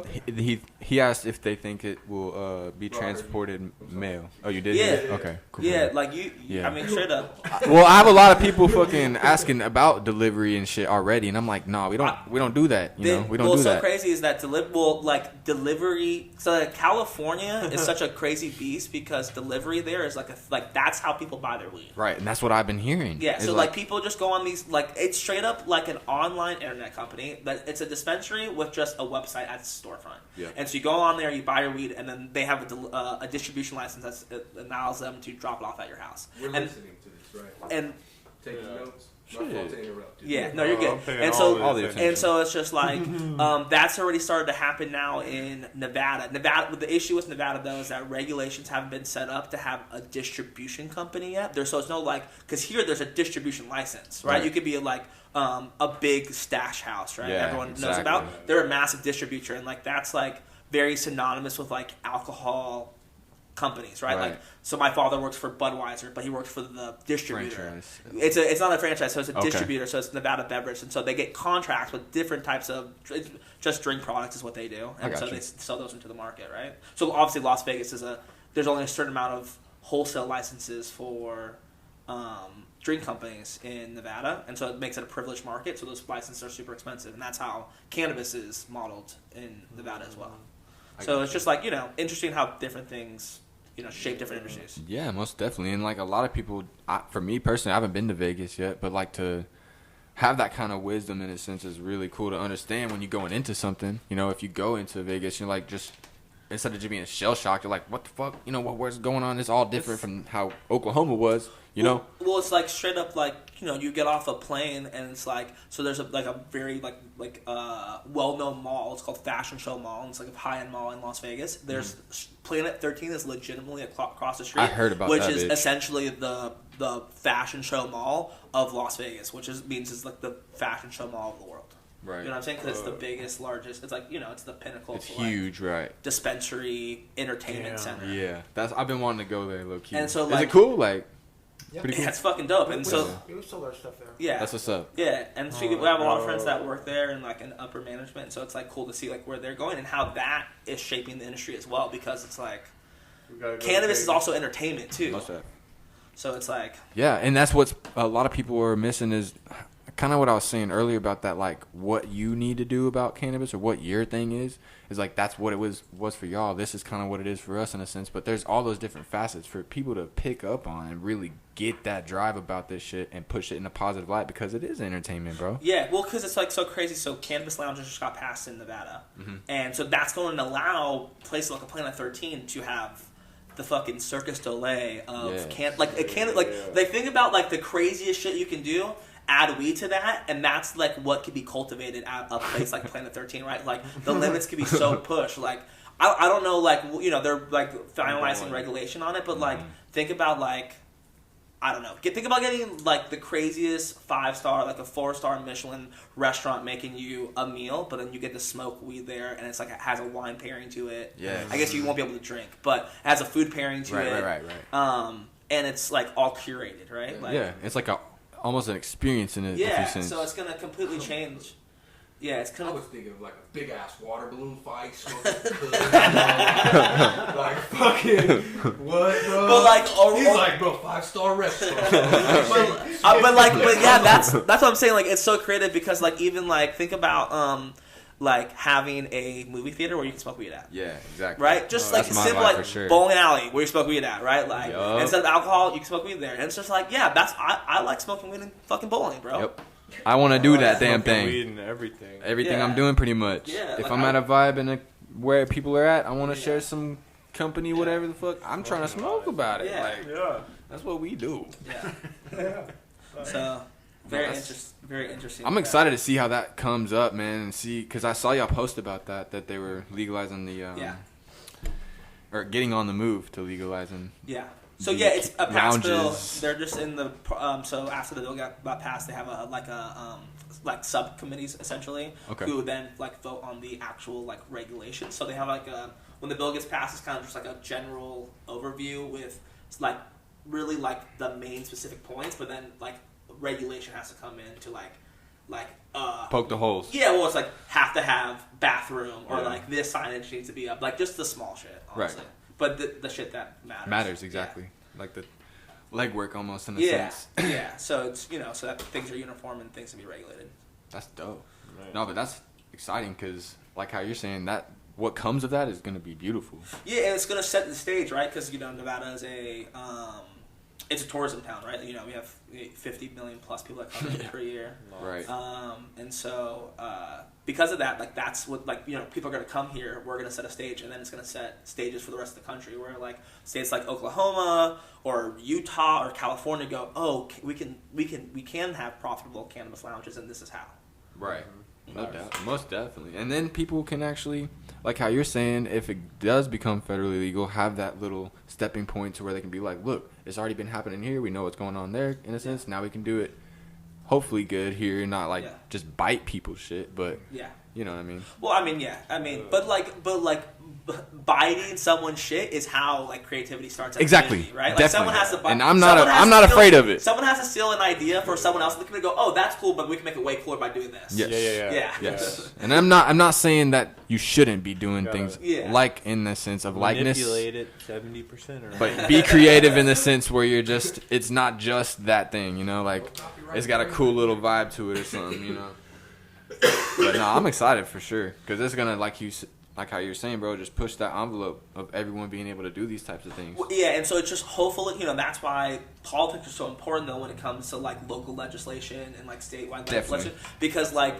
he asked if they think it will be transported mail. Oh, you did? Yeah. Okay. Cool. Yeah, like you. I mean, straight up. Well, I have a lot of people fucking asking about delivery and shit already, and I'm like, no, we don't do that. We don't do that. What's so crazy is that delivery. So like, California is such a crazy beast because delivery there is like that's how people buy their weed. Right, and that's what I've been hearing. Yeah, It's so like people just go on these, like it's straight up like an online internet company, but it's a dispensary with just a website at the storefront. Yeah. And so you go on there, you buy your weed, and then they have a distribution license that allows them to drop it off at your house. We're And listening to this, right? and Taking notes. My fault to interrupt. yeah, no, you're I'm good. paying And all the so attention. and so it's just like that's already started to happen now in Nevada. The issue with Nevada though is that regulations haven't been set up to have a distribution company yet. So it's no like because here there's a distribution license, right? You could be like a big stash house, right? Yeah, Everyone knows exactly. about. They're a massive distributor, and like that's like very synonymous with like alcohol companies, right? Right. Like, so my father works for Budweiser, but he works for the distributor. Franchise. It's not a franchise, so it's a Okay. distributor, so it's Nevada Beverage, and so they get contracts with different types of just drink products is what they do, and I so got they you. sell those into the market, right? So obviously Las Vegas there's only a certain amount of wholesale licenses for drink companies in Nevada, and so it makes it a privileged market. So those licenses are super expensive, and that's how cannabis is modeled in Nevada as well. So it's just like interesting how different things shape different industries. Yeah, most definitely. And like a lot of people, for me personally, I haven't been to Vegas yet, but like to have that kind of wisdom in a sense is really cool to understand when you're going into something. If you go into Vegas, you're like just instead of just being shell shocked, you're like, what the fuck? What's going on? It's all different from how Oklahoma was. Well, it's like straight up like you get off a plane and it's like so there's a very well known mall. It's called Fashion Show Mall. And it's like a high end mall in Las Vegas. There's Planet 13 is legitimately across the street. I heard about which that, is bitch. essentially the Fashion Show Mall of Las Vegas, which means it's like the Fashion Show Mall of the world. Right. You know what I'm saying? Because it's the biggest, largest. It's like it's the pinnacle. It's of, like, huge, right? dispensary entertainment center. Yeah, I've been wanting to go there, low key. And so, is like- it cool? Like, Yeah. pretty cool. Yeah, it's fucking dope. And so we still our stuff there. yeah, That's what's up. yeah, and so we have a lot of friends that work there and like in upper management. So it's like cool to see like where they're going and how that is shaping the industry as well. Because it's like We gotta go cannabis to is also entertainment too. Most of. So it's like Yeah, and that's what's a lot of people are missing is kind of what I was saying earlier about that, like what you need to do about cannabis or what your thing is like that's what it was for y'all. This is kind of what it is for us in a sense, but there's all those different facets for people to pick up on and really get that drive about this shit and push it in a positive light because it is entertainment, bro. yeah, well, because it's like so crazy. So cannabis lounges just got passed in Nevada, and so that's going to allow places like a Planet 13 to have the fucking Circus Soleil of they think about like the craziest shit you can do. Add weed to that, and that's like what could be cultivated at a place like Planet 13, right? Like the limits could be so pushed. Like I don't know, like they're like finalizing regulation on it, but like think about like I don't know, think about getting like the craziest 5-star, like a 4-star Michelin restaurant making you a meal, but then you get to smoke weed there, and it's like it has a wine pairing to it. Yeah, I guess you won't be able to drink, but it has a food pairing to it. Right. And it's like all curated, right? Like, Yeah, it's like almost an experice in a few sense. so it's gonna completely change. Yeah, it's I kind was of thinking of like a big ass water balloon fight, smoking like fucking what, bro? But like, He's like, bro, 5-star restaurant. but yeah, that's what I'm saying. Like, it's so creative because like even like think about like having a movie theater where you can smoke weed at. Yeah, exactly. Right, just like that's my simple vibe like for sure. bowling alley where you smoke weed at, right? Like Yup. instead of alcohol, you can smoke weed there, and it's just like I like smoking weed and fucking bowling, bro. Yep. I want to do that damn Smoking thing. Weed and everything. Everything Yeah. I'm doing pretty much. Yeah, if like I'm at a vibe and where people are at, I want to Yeah. share some company, whatever the fuck. I'm trying to smoke about it. Yeah. Like Yeah. that's what we do. Yeah. So very interesting. I'm excited to see how that comes up, man, and see because I saw y'all post about that they were legalizing the or getting on the move to legalizing. Yeah. So the yeah, it's a passed bill. lounges. They're just in the so after the bill got passed, they have like subcommittees essentially who then like vote on the actual like regulations. So they have like when the bill gets passed, it's kind of just like a general overview with like really like the main specific points, but then like regulation has to come in to like Poke the holes. yeah, well, it's like have to have bathroom or like this signage needs to be up, like just the small shit, honestly. Right. But the shit that Matters exactly. Like the legwork almost in a Yeah, sense. yeah. So it's so that things are uniform and things to be regulated. That's dope. Right. No, but that's exciting because like how you're saying that what comes of that is going to be beautiful. Yeah, and it's gonna set the stage, right? Because Nevada is a it's a tourism town, right? You know, we have 50 million plus people that come in per year. Right. And so because of that, like that's what, like, you know, people are going to come here. We're going to set a stage, and then it's going to set stages for the rest of the country. Where like states like Oklahoma or Utah or California go, oh, we can have profitable cannabis lounges, and this is how. Right. No doubt. Most definitely. And then people can actually, like how you're saying, if it does become federally legal, have that little stepping point to where they can be like, look, it's already been happening here. We know what's going on there, in a sense. Now we can do it hopefully good here, not like just bite people's shit, but you know what I mean? Well, I mean, but biting someone's shit is how like creativity starts. Exactly, right? Like definitely. someone has to bite, and I'm not afraid of it. Someone has to steal an idea for someone else, and they're gonna go, "Oh, that's cool, but we can make it way cooler by doing this." Yes. Yes. And I'm not saying that you shouldn't be doing things like in the sense of likeness. Manipulate it 70%, but be creative in the sense where you're just, it's not just that thing, you know, like it's got a cool little vibe to it or something, you know. But no, I'm excited for sure, because it's gonna, like how you're saying, bro, just push that envelope of everyone being able to do these types of things. Well, yeah, and so it's just hopefully, you know, that's why politics are so important though when it comes to like local legislation and like statewide legislation, because like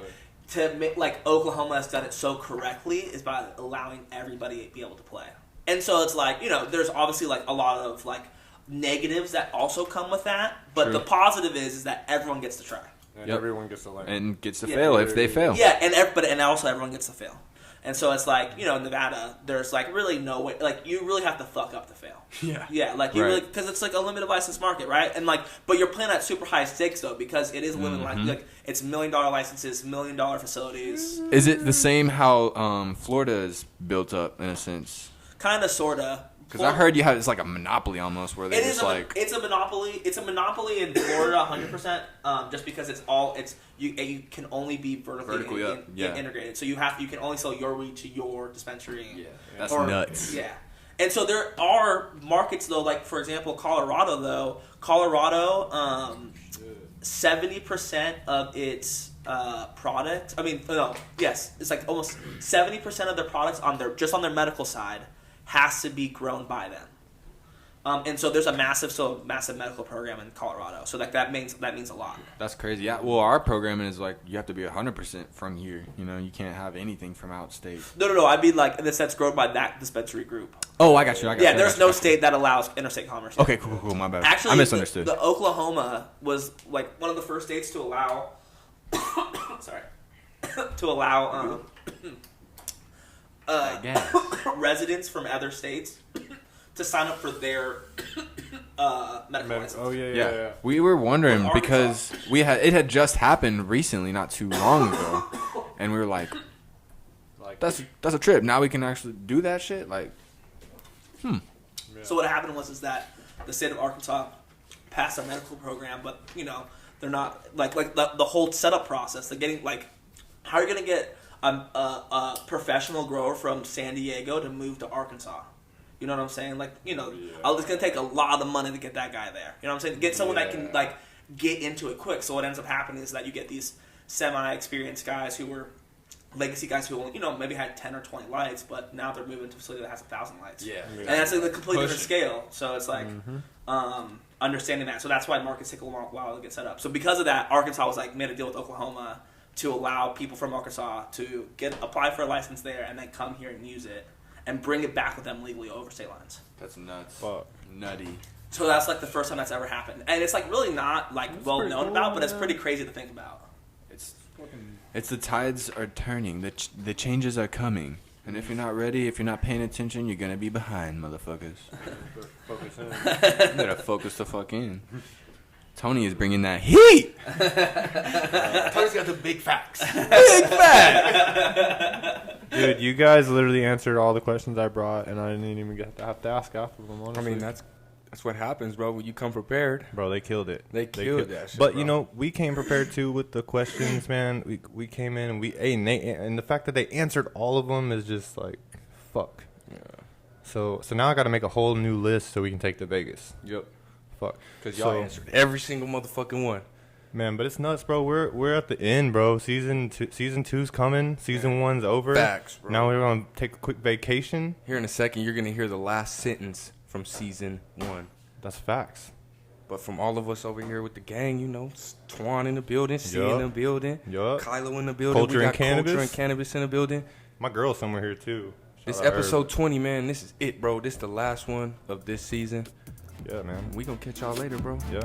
like Oklahoma has done it so correctly is by allowing everybody to be able to play. And so it's like, you know, there's obviously like a lot of like negatives that also come with that, but the positive is that everyone gets to try. And everyone gets to learn. And gets to fail if they fail. Yeah, and also everyone gets to fail. And so it's like, you know, in Nevada, there's like really no way, like you really have to fuck up to fail. Yeah, like you really, because it's like a limited license market, right? And like, but you're playing at super high stakes though, because it is limited, like it's $1 million licenses, $1 million facilities. Is it the same how Florida is built up in a sense? Kind of, sorta. Because I heard you have, it's like a monopoly almost, where they just like... It's a monopoly. It's a monopoly in Florida, 100%. Just because you can only be vertically integrated. So you can only sell your weed to your dispensary. Yeah, that's nuts. Yeah, and so there are markets though, like for example, Colorado. 70% of its product. It's like almost 70% of their products on their medical side has to be grown by them. And so there's a massive medical program in Colorado. So like that means a lot. That's crazy. Yeah. Well, our programming is like you have to be 100% from here. You know, you can't have anything from out state. No. I mean like in the sense grown by that dispensary group. Oh, I got you. Yeah, there's no state that allows interstate commerce. Okay, cool. My bad. Actually, I misunderstood. The Oklahoma was like one of the first states to allow. To allow. Residents from other states to sign up for their medical license. Oh yeah. We were wondering because it had just happened recently, not too long ago, and we were like that's a trip. Now we can actually do that shit. Like, So what happened was that the state of Arkansas passed a medical program, but you know they're not like the whole setup process. They're getting like, how are you gonna get a professional grower from San Diego to move to Arkansas? You know what I'm saying? Like, you know, it's going to take a lot of money to get that guy there. You know what I'm saying? Get someone that can, like, get into it quick. So what ends up happening is that you get these semi-experienced guys who were legacy guys who, you know, maybe had 10 or 20 lights, but now they're moving to a facility that has 1,000 lights. Yeah. And that's like a completely different scale. So it's like understanding that. So that's why markets take a long while to get set up. So because of that, Arkansas was like made a deal with Oklahoma to allow people from Arkansas to apply for a license there and then come here and use it and bring it back with them legally over state lines. That's nuts. Fuck. Nutty. So that's like the first time that's ever happened. And it's like really not like well known about, but it's pretty crazy to think about. It's the tides are turning. The changes are coming. And if you're not ready, if you're not paying attention, you're going to be behind, motherfuckers. Focus in. You better focus the fuck in. Tony is bringing that heat. Tony's got the big facts. Big fact. Dude, you guys literally answered all the questions I brought, and I didn't even have to ask half of them, honestly. I mean, that's what happens, bro. When you come prepared. Bro, they killed it. They killed that shit, But, bro. you know, we came prepared, too, with the questions, man. We came in, and and the fact that they answered all of them is just, like, fuck. Yeah. So now I got to make a whole new list so we can take to Vegas. Yep. Fuck. Because y'all answered every single motherfucking one. Man, but it's nuts, bro. We're at the end, bro. Season 2's coming. Season 1's over. Facts, bro. Now we're gonna take a quick vacation. Here in a second, you're gonna hear the last sentence from season 1. That's facts. But from all of us over here with the gang, you know, Twan in the building, C in the building, Kylo in the building. Culture we and got Cannabis. Culture and Cannabis in the building. My girl's somewhere here too. This Shout out episode her. 20, man. This is it, bro. This the last one of this season. Yeah, man. We gonna catch y'all later, bro. Yeah.